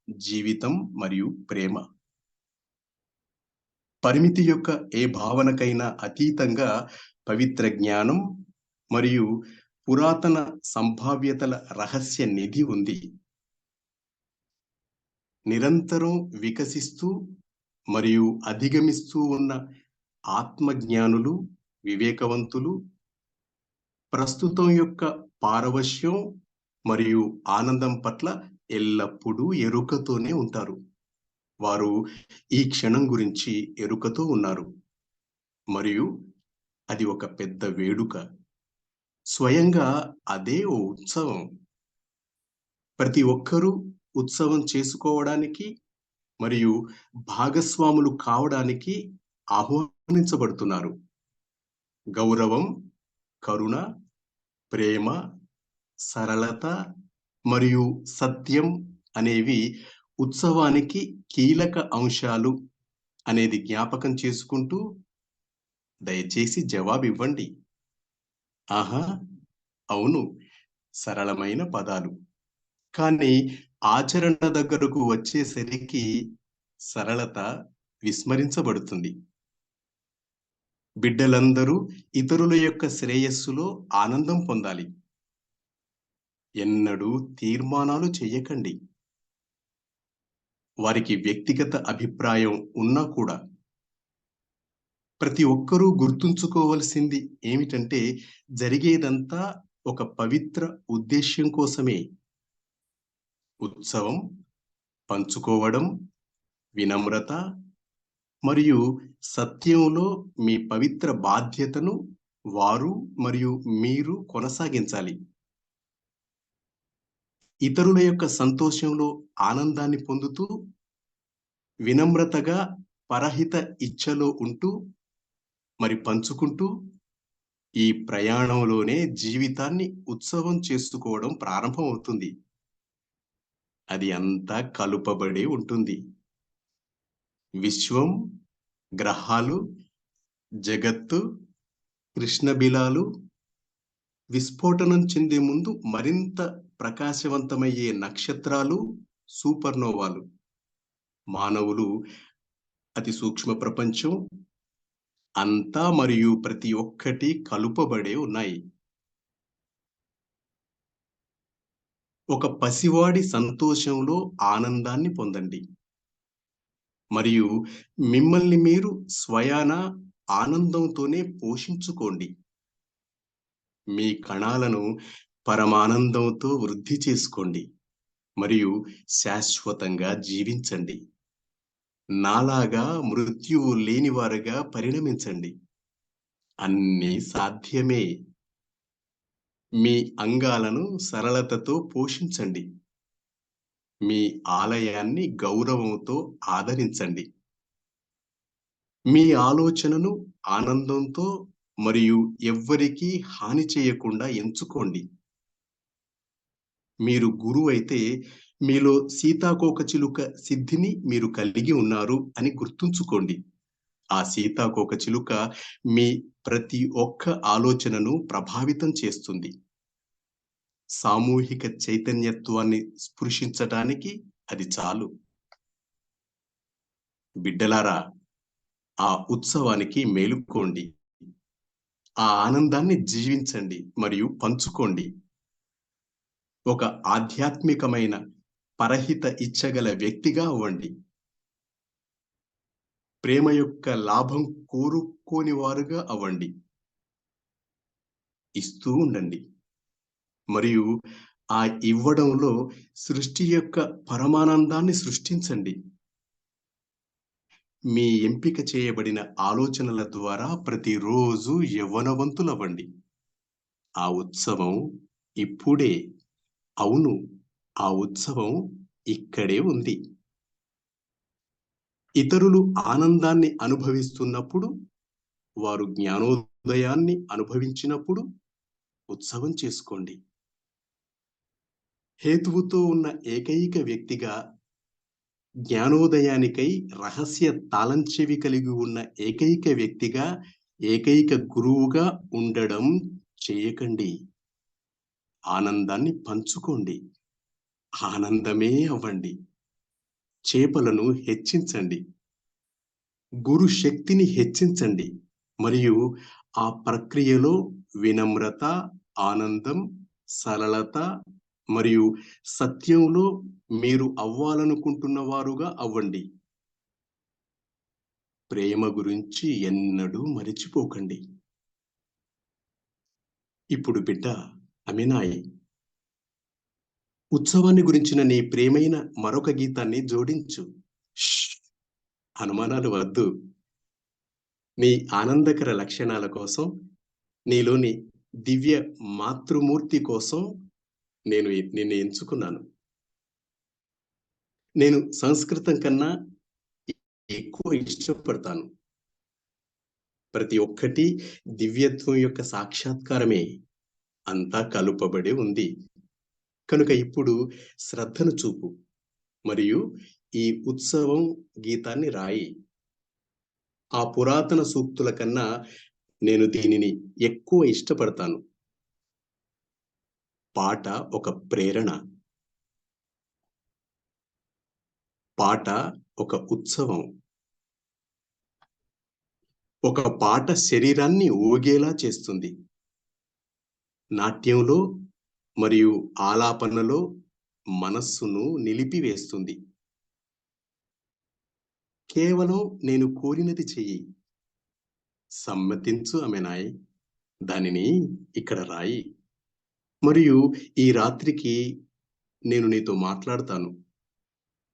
E: జీవితం మరియు ప్రేమ. పరిమితి యొక్క ఏ భావనకైనా అతీతంగా పవిత్ర జ్ఞానం మరియు పురాతన సంభావ్యతల రహస్య నిధి ఉంది. నిరంతరం వికసిస్తూ మరియు అధిగమిస్తూ ఉన్న ఆత్మజ్ఞానులు, వివేకవంతులు ప్రస్తుతం యొక్క పారవశ్యం మరియు ఆనందం పట్ల ఎల్లప్పుడూ ఎరుకతోనే ఉంటారు. వారు ఈ క్షణం గురించి ఎరుకతో ఉన్నారు మరియు అది ఒక పెద్ద వేడుక. స్వయంగా అదే ఓ ఉత్సవం. ప్రతి ఒక్కరూ ఉత్సవం చేసుకోవడానికి మరియు భాగస్వాములు కావడానికి ఆహ్వానించబడుతున్నారు. గౌరవం, కరుణ, ప్రేమ, సరళత మరియు సత్యం అనేవి ఉత్సవానికి కీలక అంశాలు అనేది జ్ఞాపకం చేసుకుంటూ దయచేసి జవాబివ్వండి. ఆహా, అవును, సరళమైన పదాలు. కానీ ఆచరణ దగ్గరకు వచ్చేసరికి సరళత విస్మరించబడుతుంది. బిడ్డలందరూ ఇతరుల యొక్క శ్రేయస్సులో ఆనందం పొందాలి. ఎన్నడూ తీర్మానాలు చెయ్యకండి. వారికి వ్యక్తిగత అభిప్రాయం ఉన్నా కూడా ప్రతి ఒక్కరూ గుర్తుంచుకోవలసింది ఏమిటంటే జరిగేదంతా ఒక పవిత్ర ఉద్దేశ్యం కోసమే. ఉత్సవం, పంచుకోవడం, వినమ్రత మరియు సత్యంలో మీ పవిత్ర బాధ్యతను వారు మరియు మీరు కొనసాగించాలి. ఇతరుల యొక్క సంతోషంలో ఆనందాన్ని పొందుతూ వినమ్రతగా పరహిత ఇచ్ఛలో ఉంటూ మరి పంచుకుంటూ ఈ ప్రయాణంలోనే జీవితాన్ని ఉత్సవం చేసుకోవడం ప్రారంభమవుతుంది. అది అంతా కలుపబడి ఉంటుంది. విశ్వం, గ్రహాలు, జగత్తు, కృష్ణబిలాలు విస్ఫోటనం చెందే ముందు మరింత ప్రకాశవంతమయ్యే నక్షత్రాలు, సూపర్నోవాలు, మానవులు, అతి సూక్ష్మ ప్రపంచం అంతా మరియు ప్రతి ఒక్కటి కలుపబడే ఉన్నాయి. ఒక పసివాడి సంతోషంలో ఆనందాన్ని పొందండి మరియు మిమ్మల్ని మీరు స్వయాన ఆనందంతోనే పోషించుకోండి. మీ కణాలను పరమానందంతో వృద్ధి చేసుకోండి మరియు శాశ్వతంగా జీవించండి. నాలాగా మృత్యువు లేనివారుగా పరిణమించండి. అన్నీ సాధ్యమే. మీ అంగాలను సరళతతో పోషించండి. మీ ఆలయాన్ని గౌరవంతో ఆదరించండి. మీ ఆలోచనను ఆనందంతో మరియు ఎవ్వరికీ హాని చేయకుండా ఎంచుకోండి. మీరు గురువు అయితే మీలో సీతాకోకచిలుక సిద్ధిని మీరు కలిగి ఉన్నారు అని గుర్తుంచుకోండి. ఆ సీతాకోకచిలుక మీ ప్రతి ఒక్క ఆలోచనను ప్రభావితం చేస్తుంది. సామూహిక చైతన్యత్వాన్ని స్పృశించటానికి అది చాలు. బిడ్డలారా, ఆ ఉత్సవానికి మేలుకోండి. ఆ ఆనందాన్ని జీవించండి మరియు పంచుకోండి. ఒక ఆధ్యాత్మికమైన పరహిత ఇచ్చగల వ్యక్తిగా అవ్వండి. ప్రేమ యొక్క లాభం కోరుకోని వారుగా అవ్వండి. ఇస్తూ ఉండండి. మరియు ఆ ఇవ్వడంలో సృష్టి యొక్క పరమానందాన్ని సృష్టించండి. మీ ఎంపిక చేయబడిన ఆలోచనల ద్వారా ప్రతిరోజు యవ్వనవంతులవ్వండి. ఆ ఉత్సవం ఇప్పుడే, అవును, ఆ ఉత్సవం ఇక్కడే ఉంది. ఇతరులు ఆనందాన్ని అనుభవిస్తున్నప్పుడు, వారు జ్ఞానోదయాన్ని అనుభవించినప్పుడు ఉత్సవం చేసుకోండి. హేతువుతో ఉన్న ఏకైక వ్యక్తిగా, జ్ఞానోదయానికై రహస్య తాళంచెవి కలిగి ఉన్న ఏకైక వ్యక్తిగా, ఏకైక గురువుగా ఉండడం చేయకండి. ఆనందాన్ని పంచుకోండి. ఆనందమే అవ్వండి. చేపలను హెచ్చించండి. గురు శక్తిని హెచ్చించండి. మరియు ఆ ప్రక్రియలో వినమ్రత, ఆనందం, సరళత మరియు సత్యంలో మీరు అవ్వాలనుకుంటున్న వారుగా అవ్వండి. ప్రేమ గురించి ఎన్నడూ మరిచిపోకండి. ఇప్పుడు బిడ్డ అమినాయి, ఉత్సవాన్ని గురించిన నీ ప్రేమైన మరొక గీతాన్ని జోడించు. అనుమానాలు వద్దు. నీ ఆనందకర లక్షణాల కోసం, నీలోని దివ్య మాతృమూర్తి కోసం నేను నిన్ను ఎంచుకున్నాను. నేను సంస్కృతం కన్నా ఎక్కువ ఇష్టపడతాను. ప్రతి ఒక్కటి దివ్యత్వం యొక్క సాక్షాత్కారమే. అంతా కలుపబడి ఉంది. కనుక ఇప్పుడు శ్రద్ధను చూపు మరియు ఈ ఉత్సవం గీతాన్ని రాయి. ఆ పురాతన సూక్తుల కన్నా నేను దీనిని ఎక్కువ ఇష్టపడతాను. పాట ఒక ప్రేరణ. పాట ఒక ఉత్సవం. ఒక పాట శరీరాన్ని ఊగేలా చేస్తుంది. నాట్యంలో మరియు ఆలాపనలో మనస్సును నిలిపివేస్తుంది. కేవలం నేను కోరినది చెయ్యి. సమ్మతించు అమెనాయ్. దానిని ఇక్కడ రాయి. మరియు ఈ రాత్రికి నేను నీతో మాట్లాడతాను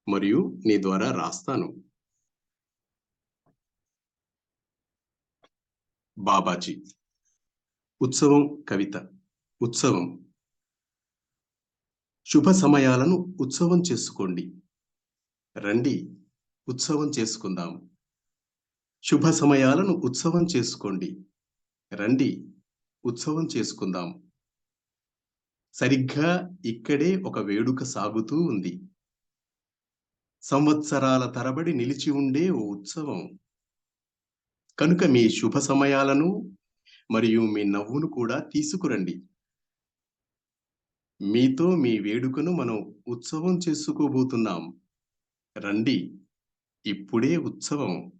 E: మరియు నీ ద్వారా రాస్తాను. బాబాజీ. ఉత్సవం కవిత. ఉత్సవం. శుభ సమయాలను ఉత్సవం చేసుకోండి. రండి, ఉత్సవం చేసుకుందాం. శుభ సమయాలను ఉత్సవం చేసుకోండి. రండి, ఉత్సవం చేసుకుందాం. సరిగ్గా ఇక్కడే ఒక వేడుక సాగుతూ ఉంది. సంవత్సరాల తరబడి నిలిచి ఉండే ఓ ఉత్సవం. కనుక మీ శుభ సమయాలను మరియు మీ నవ్వును కూడా తీసుకురండి. మీతో మీ వేడుకను మనం ఉత్సవం చేసుకోబోతున్నాం. రండి, ఇప్పుడే ఉత్సవం.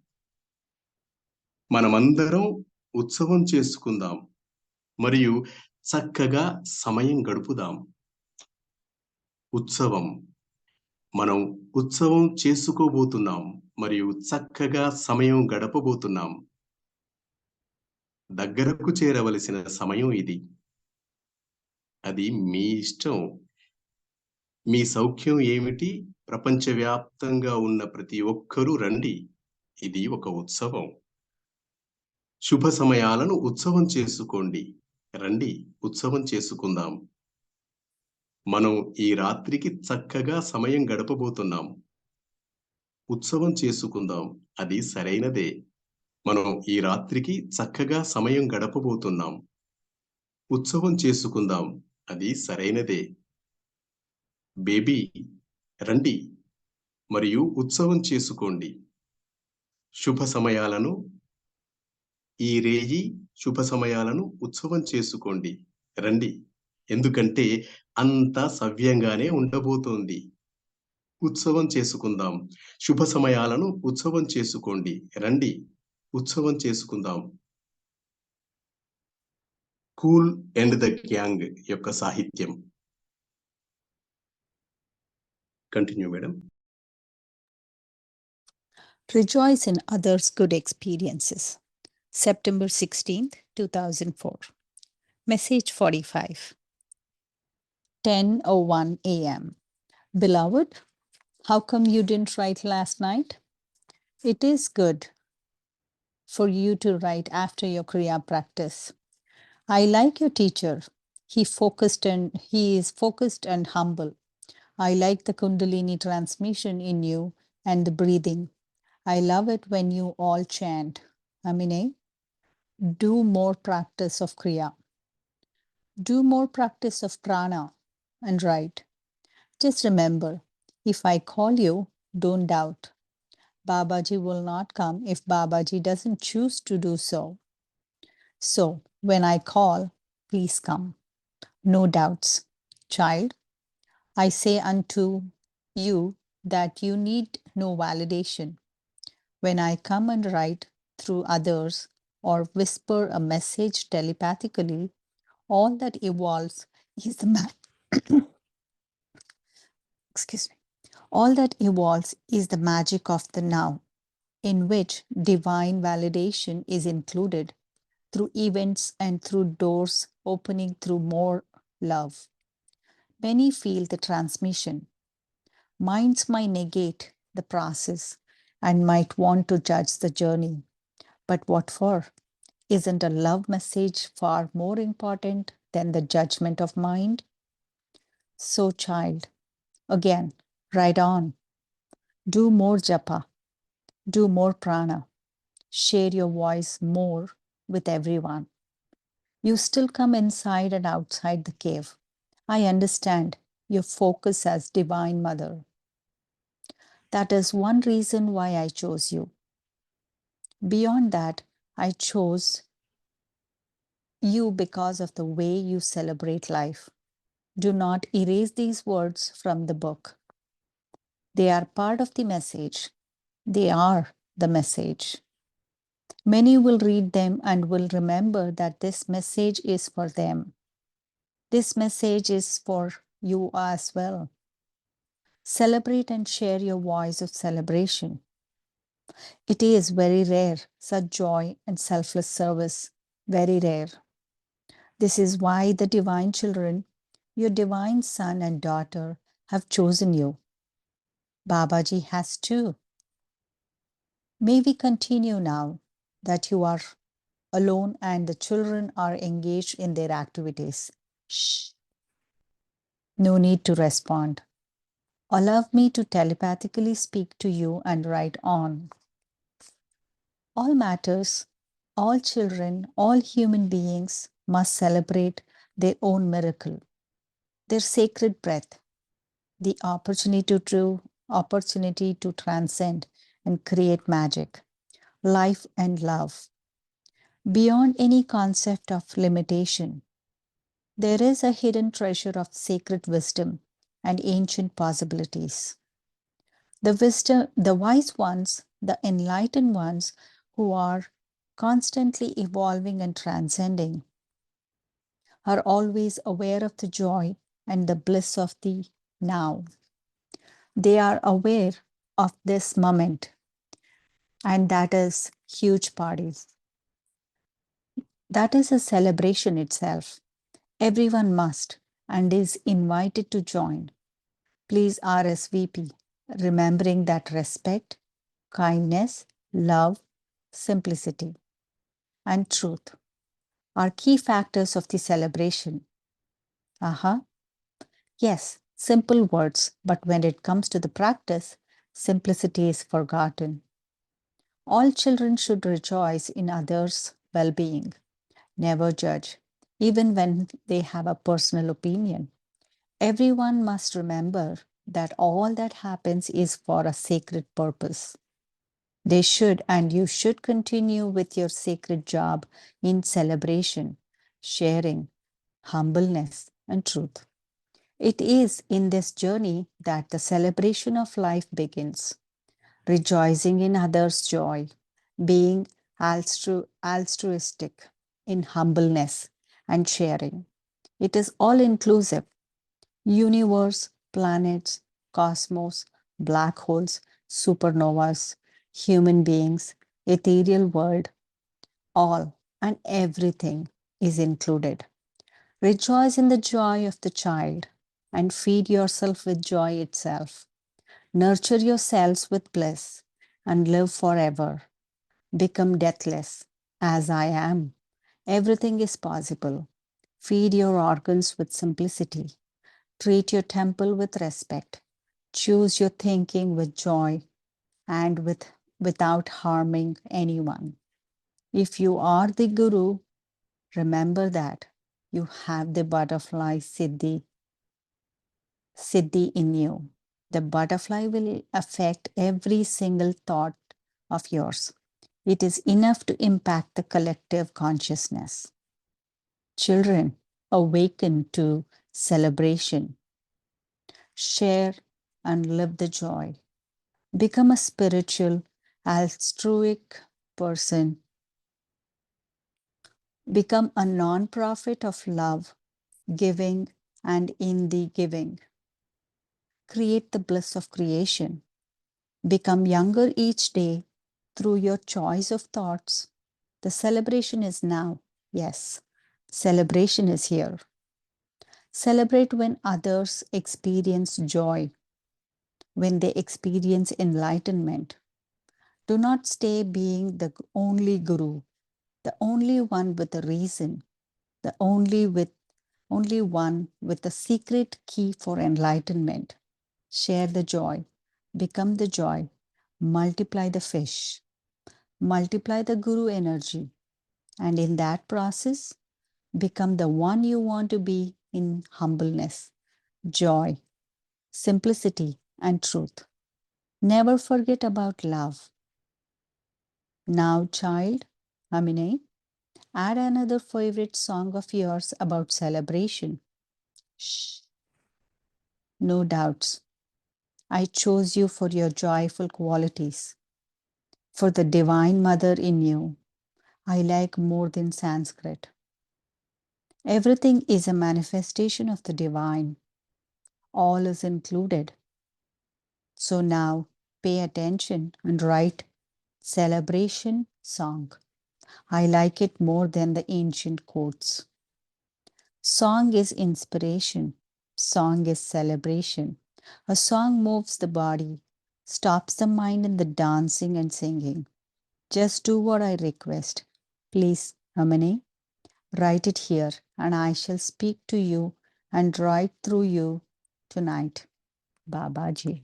E: మనమందరం ఉత్సవం చేసుకుందాం మరియు చక్కగా సమయం గడుపుదాం. ఉత్సవం. మనం ఉత్సవం చేసుకోబోతున్నాం మరియు చక్కగా సమయం గడపబోతున్నాం. దగ్గరకు చేరవలసిన సమయం ఇది. అది మీ ఇష్టం. మీ సౌఖ్యం ఏమిటి? ప్రపంచవ్యాప్తంగా ఉన్న ప్రతి ఒక్కరూ రండి. ఇది ఒక ఉత్సవం. శుభ సమయాలను ఉత్సవం చేసుకోండి. రండి, ఉత్సవం చేసుకుందాం. మనం ఈ రాత్రికి చక్కగా సమయం గడపబోతున్నాం. ఉత్సవం చేసుకుందాం. అది సరైనదే. మనం ఈ రాత్రికి చక్కగా సమయం గడపబోతున్నాం. ఉత్సవం చేసుకుందాం. అది సరైనదే. బేబీ, రండి మరియు ఉత్సవం చేసుకోండి. శుభ సమయాలను, ఈ రేయి శుభ సమయాలను ఉత్సవం చేసుకోండి. రండి, ఎందుకంటే అంతా సవ్యంగానే ఉండబోతోంది. ఉత్సవం చేసుకుందాం. శుభ సమయాలను ఉత్సవం చేసుకోండి. రండి, ఉత్సవం చేసుకుందాం. కూల్ అండ్ ద గ్యాంగ్ యొక్క సాహిత్యం. Continue madam.
C: Rejoice in others' good experiences. September 16th, 2004. Message 45. 10:01 a.m. Beloved, how come you didn't write last night? It is good for you to write after your Kriya practice. I like your teacher. He is focused and humble. I like the Kundalini transmission in you and the breathing. I love it when you all chant. Amine, do more practice of Kriya. Do more practice of prana and write. Just remember, if I call you, don't doubt. Babaji will not come if Babaji doesn't choose to do so. So when I call, please come. No doubts. Child, I say unto you that you need no validation. When I come and write through others or whisper a message telepathically, all that evolves is the excuse me. All that evolves is the magic of the now, in which divine validation is included through events and through doors opening through more love. Many feel the transmission. Minds might negate the process and might want to judge the journey. But what for? Isn't a love message far more important than the judgment of mind? So, child, again, ride on. Do more japa, do more prana, share your voice more with everyone. You still come inside and outside the cave. I understand your focus as Divine Mother. That is one reason why I chose you. Beyond that, I chose you because of the way you celebrate life. Do not erase these words from the book. They are part of the message. They are the message. Many will read them and will remember that this message is for them. This message is for you as well. Celebrate and share your voice of celebration. It is very rare, such joy and selfless service, very rare. This is why the divine children, your divine son and daughter, have chosen you. Babaji has too. May we continue now that you are alone and the children are engaged in their activities. Shh. No need to respond. Allow me to telepathically speak to you and write on. All matters, all children, all human beings must celebrate their own miracle, their sacred breath, the opportunity to transcend and create magic, life and love. Beyond any concept of limitation, there is a hidden treasure of sacred wisdom and ancient possibilities. The wise ones, the enlightened ones who are constantly evolving and transcending, are always aware of the joy and the bliss of the now. They are aware of this moment, and that is huge parties. That is a celebration itself. Everyone must and is invited to join. Please RSVP, remembering that respect, kindness, love, simplicity, and truth are key factors of the celebration. Yes, simple words, but when it comes to the practice, simplicity is forgotten. All children should rejoice in others' well being. Never judge, even when they have a personal opinion. Everyone must remember that all that happens is for a sacred purpose. They should, and you should continue with your sacred job in celebration, sharing, humbleness, and truth. It is in this journey that the celebration of life begins, rejoicing in others' joy, being altruistic in humbleness and sharing. It is all inclusive. Universe, planets, cosmos, black holes, supernovas, human beings, ethereal world, all and everything is included. Rejoice in the joy of the child and feed yourself with joy itself. Nurture yourselves with bliss and live forever. Become deathless as I am. Everything is possible. Feed your organs with simplicity. Treat your temple with respect. Choose your thinking with joy and without harming anyone. If you are the Guru, remember that you have the butterfly Siddhi in you. The butterfly will affect every single thought of yours. It is enough to impact the collective consciousness. Children, awaken to celebration. Share and live the joy. Become a spiritual, altruistic person. Become a non-profit of love, giving, and in the giving. Create the bliss of creation. Become younger each day through your choice of thoughts. The celebration is now. Yes, celebration is here. Celebrate when others experience joy, when they experience enlightenment. Do not stay being the only guru, the only one with a reason, the only one with the secret key for enlightenment. Share the joy, become the joy, multiply the fish, multiply the guru energy, and in that process, become the one you want to be in humbleness, joy, simplicity, and truth. Never forget about love. Now, child, Amine, add another favorite song of yours about celebration. Shh. No doubts. I chose you for your joyful qualities, for the divine mother in you. I like more than Sanskrit. Everything is a manifestation of the divine. All is included. So now pay attention and write celebration song. I like it more than the ancient quotes. Song is inspiration. Song is celebration. A song moves the body, stops the mind in the dancing and singing. Just do what I request. Please, Amini, write it here and I shall speak to you and write through you tonight. Babaji.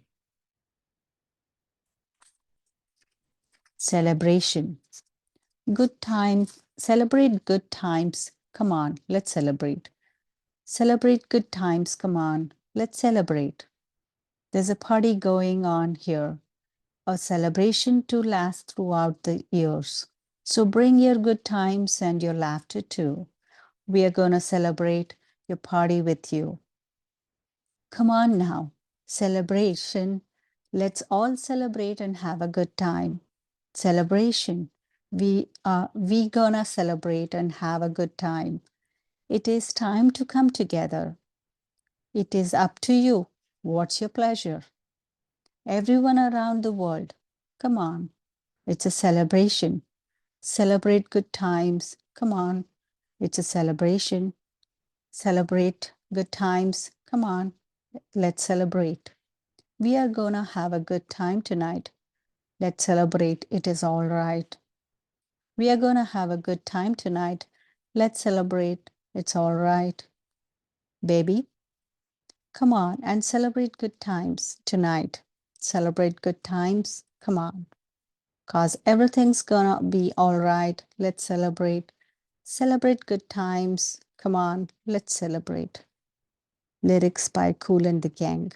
C: Celebration. Good times. Celebrate good times. Come on, let's celebrate. Celebrate good times. Come on, let's celebrate. There's a party going on here, a celebration to last throughout the years. So bring your good times and your laughter too. We are going to celebrate your party with you. Come on now, celebration. Let's all celebrate and have a good time. Celebration. We gonna celebrate and have a good time. It is time to come together. It is up to you. What's your pleasure? Everyone around the world, come on. It's a celebration. Celebrate good times. Come on. It's a celebration. Celebrate good times. Come on. Let's celebrate. We are gonna have a good time tonight. Let's celebrate. It is all right. We are gonna have a good time tonight. Let's celebrate. It's all right. Baby, come on and celebrate good times tonight. Celebrate good times. Come on. Cause everything's gonna be all right. Let's celebrate. Celebrate good times. Come on, let's celebrate. Lyrics by Kool and the Gang.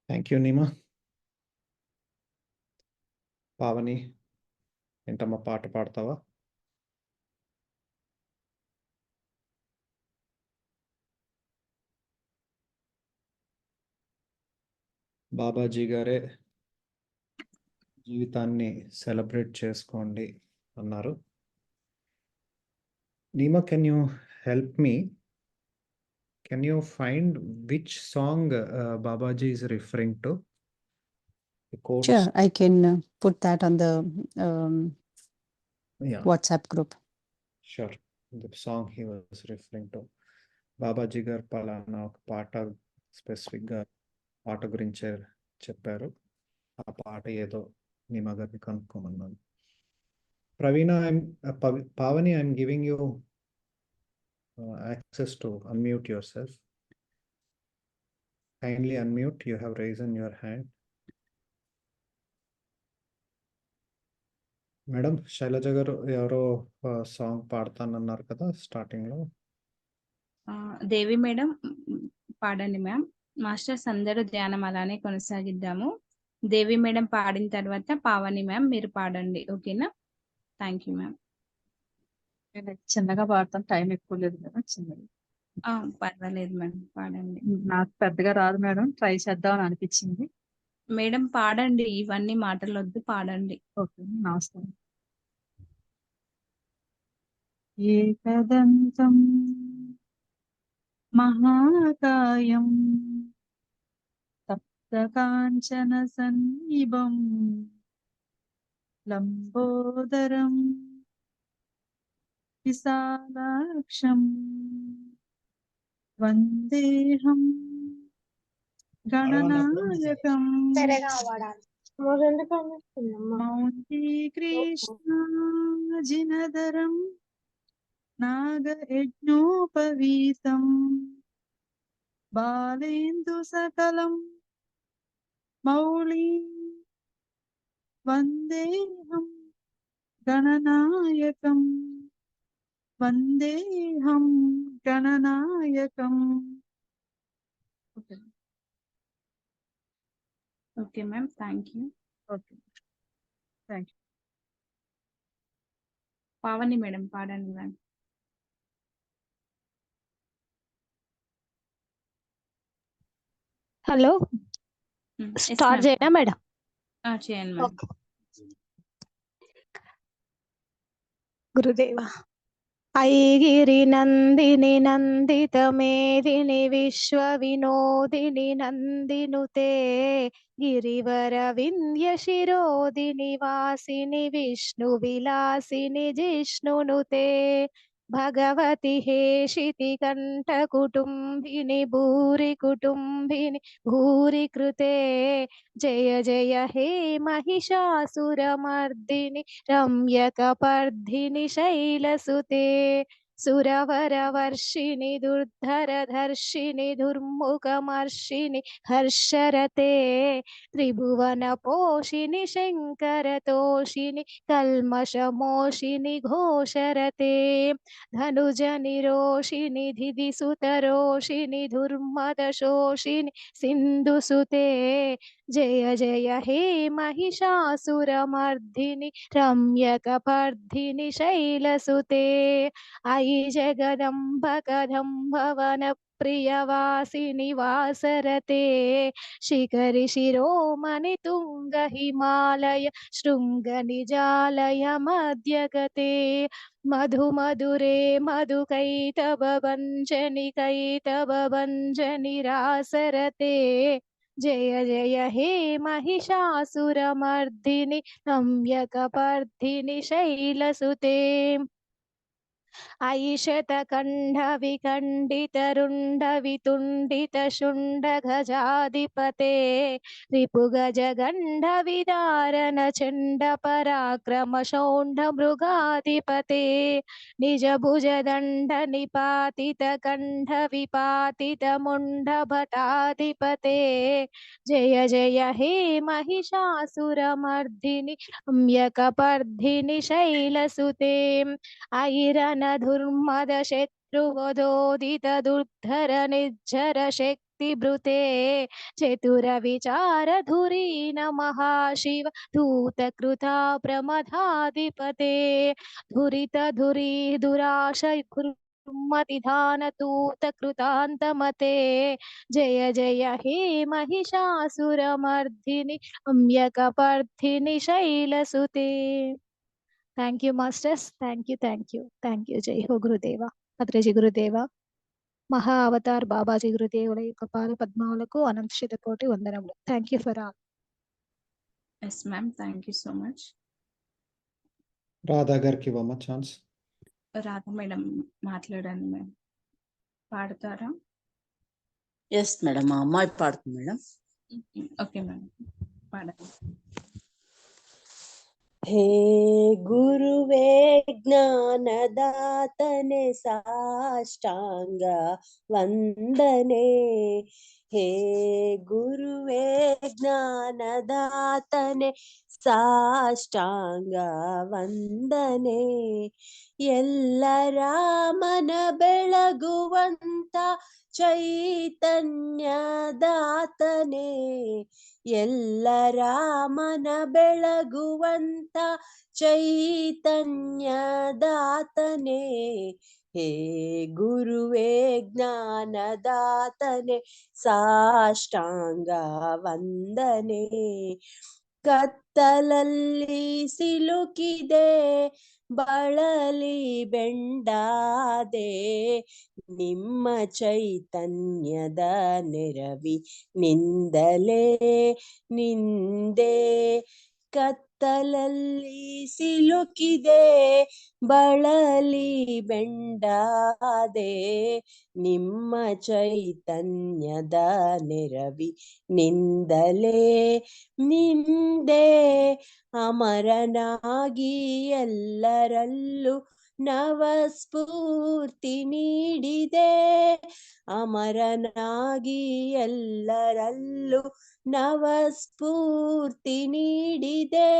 B: Thank you Neema. Pavani, ఏంటమ్మా పాట పాడతావా? బాబాజీ గారే జీవితాన్ని celebrate చేసుకోండి అన్నారు. Neema, can you help me? Can you find which song Babaji is referring to? The quotes.
C: Sure, I can put that on the
B: Yeah,
C: WhatsApp group.
B: sure. The song he was referring to. Babaji గారు పలానా ఒక పాట స్పెసిఫిక్గా పాట గురించే చెప్పారు. ఆ పాట ఏదో నీమా గారిని కనుక్కోమన్నాను. ప్రవీణ, Pavani, I'm giving you access to unmute yourself. Kindly unmute. You have raised your hand. Madam, Shailaja గారు ఎవరో సాంగ్ పాడతానన్నారు కదా స్టార్టింగ్ లో.
A: దేవి మేడం పాడండి మ్యామ్. మాస్టర్స్ అందరూ ధ్యానం అలానే కొనసాగిద్దాము. దేవి మేడం పాడిన తర్వాత పావని మ్యామ్ మీరు పాడండి, ఓకేనా? Thank you ma'am.
F: నేను చిన్నగా పాడతాను, టైం ఎక్కువ లేదు కదా, చిన్నది.
A: పర్వాలేదు మేడం, పాడండి.
F: నాకు పెద్దగా రాదు మేడం, ట్రై చేద్దామని అనిపించింది.
A: మేడం పాడండి, ఇవన్నీ మాటలు వద్దు, పాడండి.
F: ఓకే, నమస్కారం. ఏకదంతం మహాకాయం తప్తకాంచన సన్నిభం లంబోదరం విశాలాక్షం వందేహం గణనాయకం మౌంటీ కృష్ణాజినదరం నాగయజ్ఞోపవీతం బాలేందు సకలం మౌళీ వందేహం గణనాయకం వందేహం గణనాయకం.
A: Okay ma'am, thank you.
F: Okay, thank you.
A: Pavani madam పాడండి ma'am.
G: Hello,
A: Yes,
G: start
A: ma'am.
G: చేయనా మేడం?
A: చేయండి మేడం.
G: గురుదేవ. ఐగిరి నందిని నందిత మేదిని విశ్వ వినోదిని నందినుతే గిరివర వింధ్య శిరోదిని వాసిని విష్ణు విలాసిని జిష్ణునుతే భగవతి హేషితి కంఠ కుటుంబిని భూరి కుటుంబిని భూరి కృతే జయ జయ హే మహిషాసురమర్దిని రమ్యకపర్ధిని శైలసుతే సురవరవర్షిణి దుర్ధరధర్షిణి దుర్ముఖమర్షిణి హర్షరతే త్రిభువన పోషిణి శంకరతోషిణి కల్మషమోషిని ఘోషరతే ధనుజ నిరోషిణి ధిదిసుతరోషిణి దుర్మదశోషిని సింధుసుతే జయ జయ హే మహిషాసురమర్దిని రమ్యకపర్ధిని శైలసుతే అయి జగదంబ కదంభవన ప్రియవాసిని వాసరతే శిఖరి శిరోమణి తుంగ హిమాలయ శృంగ నిజాలయ మధ్యగతే మధు మధురే మధు కైతవ భంజని కైతవ భంజని రాసరతే జయ జయ హే మహిషాసురమర్దిని రమ్యకపర్ధిని శైలసుతే ఐషత కంఠ విఖండిత రుండ వితుండిత శుండ గజాధిపతే రిపు గజ గండ విదారణ చండ పరాక్రమ శౌంఢ మృగాధిపతే నిజ భుజ దండ నిపాతిత కంఠ విపాతిత ముండ భటాధిపతే జయ జయ హే మహిషాసురమర్దిని రమ్యకపర్ధిని శైలసుతే ఐరణ దుర్మద శత్రువదోదిత దుర్ధర నిర్జర శక్తి భృతే చతుర విచార ధురీన మహాశివ ధూత కృతా ప్రమథాధిపతే ధురిత ధురీ దురాశ दुर्मतिधानतूतकृतान्तमते जय जय हे महिषासुरमर्दिनि अम्यकपर्दिनि शैलसुते। Thank you masters. Thank you. జై హో గురుదేవ. భద్రజీ గురుదేవ. మహా అవతార్ బాబాజీ గురుదేవుల యొక్క పాద పద్మాలకు అనంత శతకోటి వందనములు. Thank you for all.
A: Yes ma'am, thank you so much.
B: Radha గారికి ఇవ్వమ్మా ఛాన్స్.
A: రాధా మేడం మాట్లాడండి మేడం. పాడతారా?
H: ఎస్ మేడం, మా అమ్మాయి పాడుతుంది మేడం.
A: ఓకే మేడం, పాడండి.
I: हे गुरुवे ज्ञानदातने साष्टांग वंदने। हे गुरुवे ज्ञानदातने साष्टांग वंदने। ಎಲ್ಲರಾಮನ ಬೆಳಗುವಂತ ಚೈತನ್ಯದಾತನೇ, ಎಲ್ಲರಾಮನ ಬೆಳಗುವಂತ ಚೈತನ್ಯದಾತನೇ. ಹೇ ಗುರುವೇ ಜ್ಞಾನದಾತನೇ ಸಾಷ್ಟಾಂಗ ವಂದನೆ. ಕತ್ತಲಲ್ಲಿ ಸಿಲುಕಿದೆ ಬಳಲಿ ಬೆಂಡಾದೆ, ನಿಮ್ಮ ಚೈತನ್ಯದ ನೆರವಿ ನಿಂದಲೇ ನಿಂದೆ. ಕತ್ತಲಲ್ಲಿ ಸಿಲುಕಿದೆ ಬಳಲಿ ಬೆಂಡಾದೆ, ನಿಮ್ಮ ಚೈತನ್ಯದ ನೆರವಿ ನಿಂದಲೇ ನಿಂದೆ. ಅಮರನಾಗಿ ಎಲ್ಲರಲ್ಲೂ ನವಸ್ಫೂರ್ತಿ ನೀಡಿದೆ, ಅಮರನಾಗಿ ಎಲ್ಲರಲ್ಲೂ ನವಸ್ಫೂರ್ತಿ ನೀಡಿದೆ.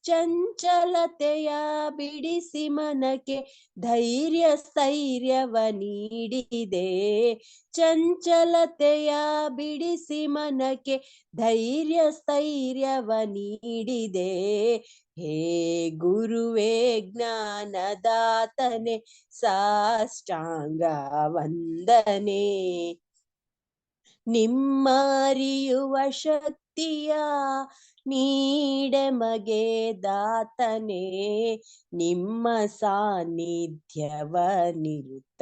I: ಚಂಚಲತೆಯ ಬಿಡಿಸಿ ಮನಕ್ಕೆ ಧೈರ್ಯ ಸ್ಥೈರ್ಯವ ನೀಡಿದೆ, ಚಂಚಲತೆಯ ಬಿಡಿಸಿ ಮನಕ್ಕೆ ಧೈರ್ಯ ಸ್ಥೈರ್ಯವ ನೀಡಿದೆ. ಹೇ ಗುರುವೇ ಜ್ಞಾನದಾತನೆ ಸಾಷ್ಟಾಂಗ ವಂದನೆ. ನಿಮ್ಮ ಅರಿಯುವ ಶಕ್ತಿಯ ನೀಡೆ ಮಗೆ ದಾತನೇ, ನಿಮ್ಮ ಸಾನ್ನಿಧ್ಯವ ನಿರುತ್ತ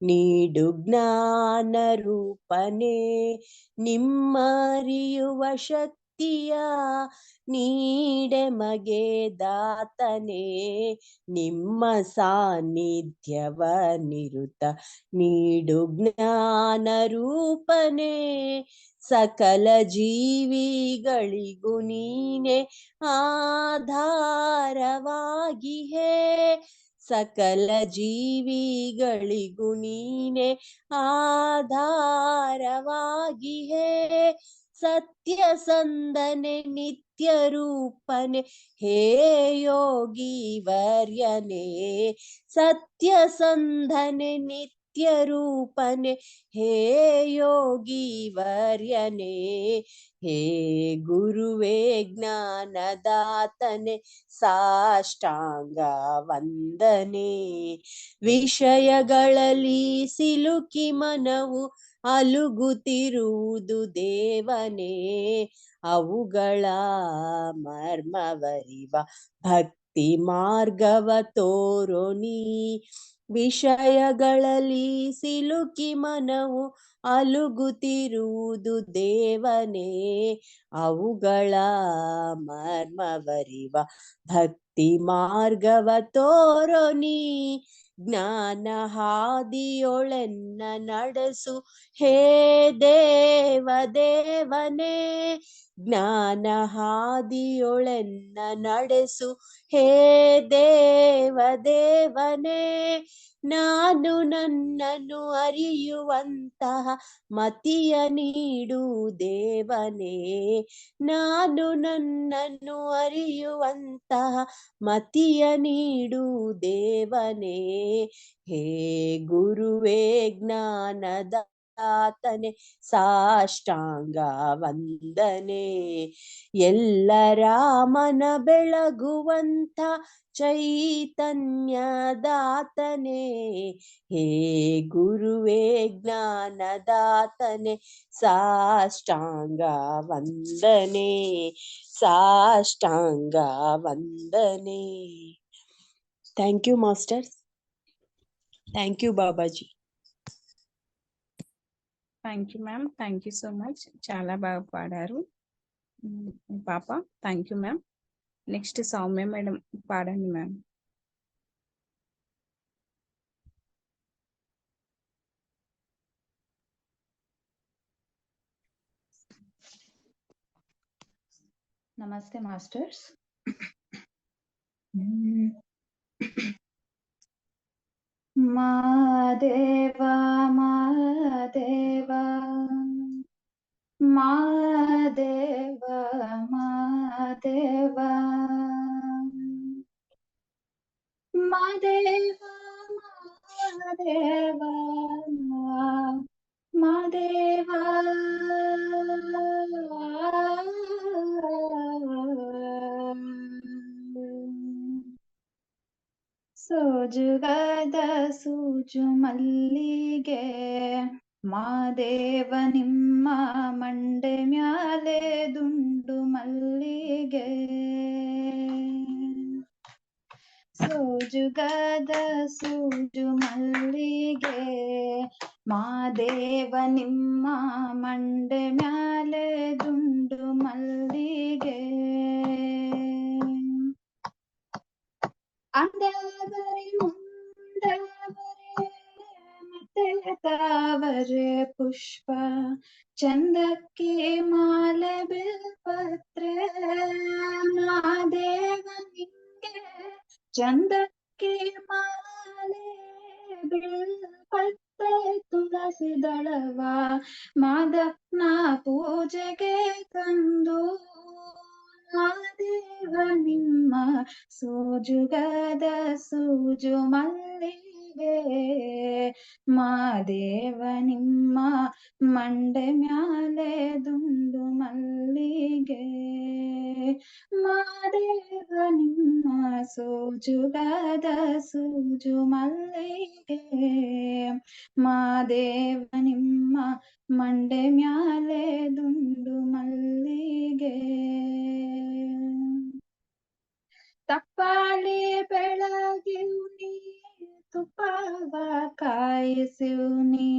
I: ನೀಡು ಜ್ಞಾನ ರೂಪನೇ. ನಿಮ್ಮ ಅರಿಯುವ ಶಕ್ತಿಯ ನೀಡೆ ಮಗೆ ದಾತನೇ, ನಿಮ್ಮ ಸಾನ್ನಿಧ್ಯವ ನಿರುತ್ತ ನೀಡು ಜ್ಞಾನ ರೂಪನೇ. ಸಕಲ ಜೀವಿಗಳಿಗೂ ನೀನೆ ಆಧಾರವಾಗಿಹೇ, ಸಕಲ ಜೀವಿಗಳಿಗೂ ನೀನೆ ಆಧಾರವಾಗಿಹೇ. ಸತ್ಯ ಸಂದನೆ ನಿತ್ಯ ರೂಪನೆ ಹೇ ಯೋಗಿ ವರ್ಯನೇ, ಸತ್ಯ ಸಂಧನೆ ನಿತ್ಯ ರೂಪನೆ ಹೇ ಯೋಗಿ ವರ್ಯನೇ. ಹೇ ಗುರುವೇ ಜ್ಞಾನದಾತನೆ ಸಾಷ್ಟಾಂಗ ವಂದನೆ. ವಿಷಯಗಳಲ್ಲಿ ಸಿಲುಕಿ ಮನವು ಅಲುಗುತ್ತಿರುವುದು ದೇವನೇ, ಅವುಗಳ ಮರ್ಮವರಿವ ಭಕ್ತಿ ಮಾರ್ಗವ ತೋರೋ ನೀ. ವಿಷಯಗಳಲ್ಲಿ ಸಿಲುಕಿ ಮನವು ಅಲುಗುತ್ತಿರುವುದು ದೇವನೇ, ಅವುಗಳ ಮರ್ಮವರಿವ ಭಕ್ತಿ ಮಾರ್ಗವ ತೋರೋ ನೀ. ಜ್ಞಾನ ಹಾದಿಯೊಳೆನ್ನ ನಡೆಸು ಹೇ ದೇವ ದೇವನೇ, ಜ್ಞಾನ ಹಾದಿಯೊಳೆನ್ನ ನಡೆಸು ಹೇ ದೇವ ದೇವನೇ. ನಾನು ನನ್ನನ್ನು ಅರಿಯುವಂತಹ ಮತಿಯ ನೀಡು ದೇವನೇ, ನಾನು ನನ್ನನ್ನು ಅರಿಯುವಂತಹ ಮತಿಯ ನೀಡು ದೇವನೇ. ಹೇ ಗುರುವೇ ಜ್ಞಾನದಾತನೆ ದಾತನೆ ಸಾಷ್ಟಾಂಗ ವಂದನೆ. ಎಲ್ಲ ರಾಮನ ಬೆಳಗುವಂತ ಚೈತನ್ಯ ದಾತನೆ, ಹೇ ಗುರುವೇ ಜ್ಞಾನದಾತನೆ ಸಾಷ್ಟಾಂಗ ವಂದನೆ, ಸಾಷ್ಟಾಂಗ ವಂದನೆ. Thank you masters. Thank you Babaji.
A: Thank you ma'am, thank you so much. చాలా బాగా పాడారు పాప. Thank you ma'am. Next Soumya madam పాడండి మ్యామ్.
J: నమస్తే మాస్టర్స్. మాదేవా మాదేవా మాదేవా మాదేవా మాదేవా మాదేవా మాదేవా ಸೋಜುಗದ ಸೂಜು ಮಲ್ಲಿಗೆ ಮಾದೇವ ನಿಮ್ಮ ಮಂಡೆ ಮ್ಯಾಲೆ ದುಂಡು ಮಲ್ಲಿಗೆ. ಸೋಜುಗದ ಸೂಜು ಮಲ್ಲಿಗೆ ಮಾದೇವ ನಿಮ್ಮ ಮಂಡೆ ಮ್ಯಾಲೆ ದುಂಡು ಮಲ್ಲಿಗೆ. ಅಂದವರೆ ಮುಂದವರೆ ಮತ್ತೆ ತಾವರೆ ಪುಷ್ಪ, ಚಂದಕ್ಕೆ ಮಾಲೆ ಬಿಲ್ಪತ್ರೆ ಮಾದೇವ ನಿಂಗೆ, ಚಂದಕ್ಕೆ ಮಾಲೆ ಬಿಲ್ಪತ್ರೆ ತುಳಸಿ ದಳವ ಮಾದಪ್ಪನ ಪೂಜೆಗೆ ತಂದು ಮಾದೇವ ನಿಮ್ಮ ಸೋಜುಗದ ಸೂಜು ಮಲ್ಲಿಗೆ ಮಾದೇವ ನಿಮ್ಮ ಮಂಡೆ ಮ್ಯಾಲೆ ದುಂಡು ಮಲ್ಲಿಗೆ. ಮಾದೇವ ನಿಮ್ಮ ಸೋಜುಗದ ಸೂಜು ಮಲ್ಲಿಗೆ ಮಾದೇವ ನಿಮ್ಮ ಮಂಡೆ ಮ್ಯಾಲೆ ದುಂಡು ಮಲ್ಲಿಗೆ. ತಪ್ಪಾಳಿ ಬೆಳಗಿವ್ನಿ ತುಪ್ಪವ ಕಾಯಿಸಿವ್ನಿ,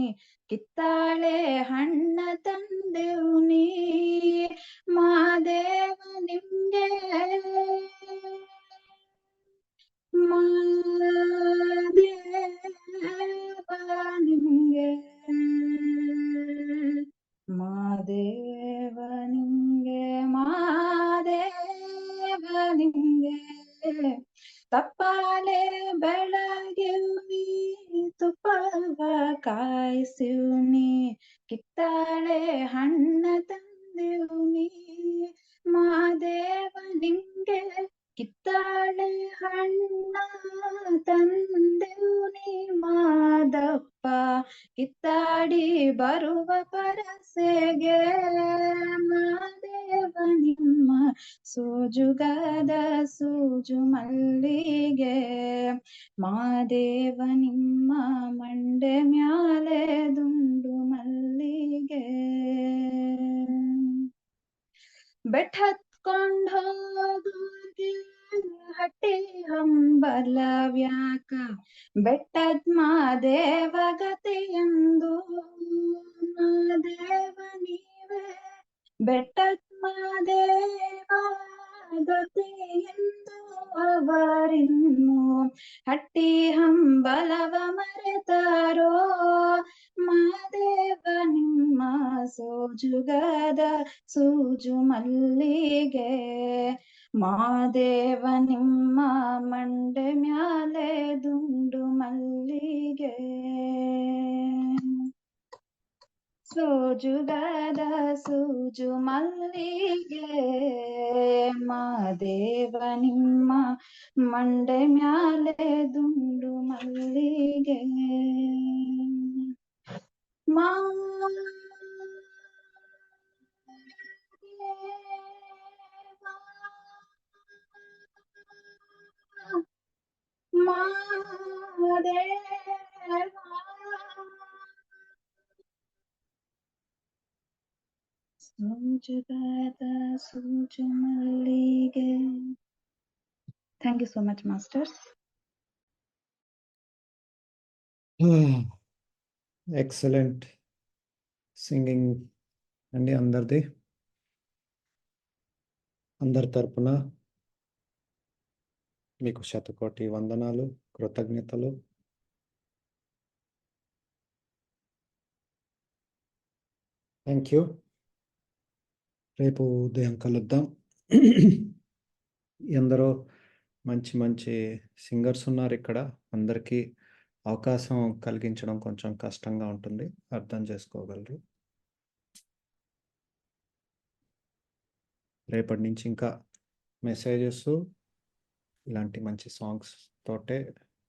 J: ಕಿತ್ತಾಳೆ ಹಣ್ಣ ತಂದೆವ್ನಿ ಮಾದೇವ ನಿಮ್ಗೆ. ಮಾದೇವ ನಿಮ್ಗೆ, ಮಾದೇವ ನಿಮ್ಗೆ, ಮಾದೇವ ನಿಮ್ಗೆ. ತಪ್ಪಾಲೆ ಬೆಳಗಿವ್ನಿ ತುಪ್ಪವ ಕಾಯಿಸಿವ್ನಿ, ಕಿತ್ತಾಳೆ ಹಣ್ಣ ತಂದಿವ್ನಿ ಮಾದೇವ ನಿಮ್ಗೆ. ಕಿತ್ತಾಳೆ ಹಣ್ಣ ತಂದೆವ್ನಿ ಮಾದಪ್ಪ, ಕಿತ್ತಾಡಿ ಬರುವ ಪರಸೆಗೆ ಮಾದೇವ ನಿಮ್ಮ ಸೋಜುಗದ ಸೂಜು ಮಲ್ಲಿಗೆ ಮಾದೇವ ನಿಮ್ಮ ಮಂಡೆ ಮ್ಯಾಲೆ ದುಂಡು ಮಲ್ಲಿಗೆ. ಬೆಟ್ಟ ಹತ್ಕೊಂಡ್ ಹೋಗೋರ್ಗೆ ಹಟ್ಟಿ ಹಂಬಲವ್ಯಾಕ, ಬೆಟ್ಟದ್ ಮಾದೇವ ಗತಿಯಂದು ಮಾದೇವ ನೀವೇ. ಬೆಟ್ಟದ್ ಮಾದೇವ ಗತಿಯಂದು ಅವರಿನ್ನು ಹಟ್ಟಿ ಹಂಬಲವ ಮರೆತಾರೋ ಮಾದೇವ ನಿಮ್ಮ ಸೋಜುಗದ ಸೂಜು ಮಲ್ಲಿಗೆ ಮಾದೇವ ನಿಮ್ಮ ಮಂಡೆ ಮ್ಯಾಲೆ ದುಂಡು ಮಲ್ಲಿಗೆ. ಸೋಜುಗದ ಸೂಜು ಮಲ್ಲಿಗೆ ಮಾದೇವ ನಿಮ್ಮ ಮಂಡೆ ಮ್ಯಾಲೆ ದುಂಡು ಮಲ್ಲಿಗೆ. మా Thank you so much, masters.
B: Excellent singing అండి అందరిది. అందరి తరపున మీకు శతకోటి వందనాలు, కృతజ్ఞతలు. Thank you. రేపు ఉదయం కలుద్దాం. ఎందరో మంచి మంచి సింగర్స్ ఉన్నారు ఇక్కడ. అందరికీ అవకాశం కలిగించడం కొంచెం కష్టంగా ఉంటుంది, అర్థం చేసుకోగలరు. రేపటి నుంచి ఇంకా మెసేజెస్ ఇలాంటి మంచి సాంగ్స్ తోటే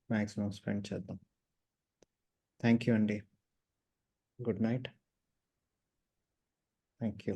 B: మ్యాక్సిమం స్పెండ్ చేద్దాం. థ్యాంక్ యూ అండి. Good night. Thank you.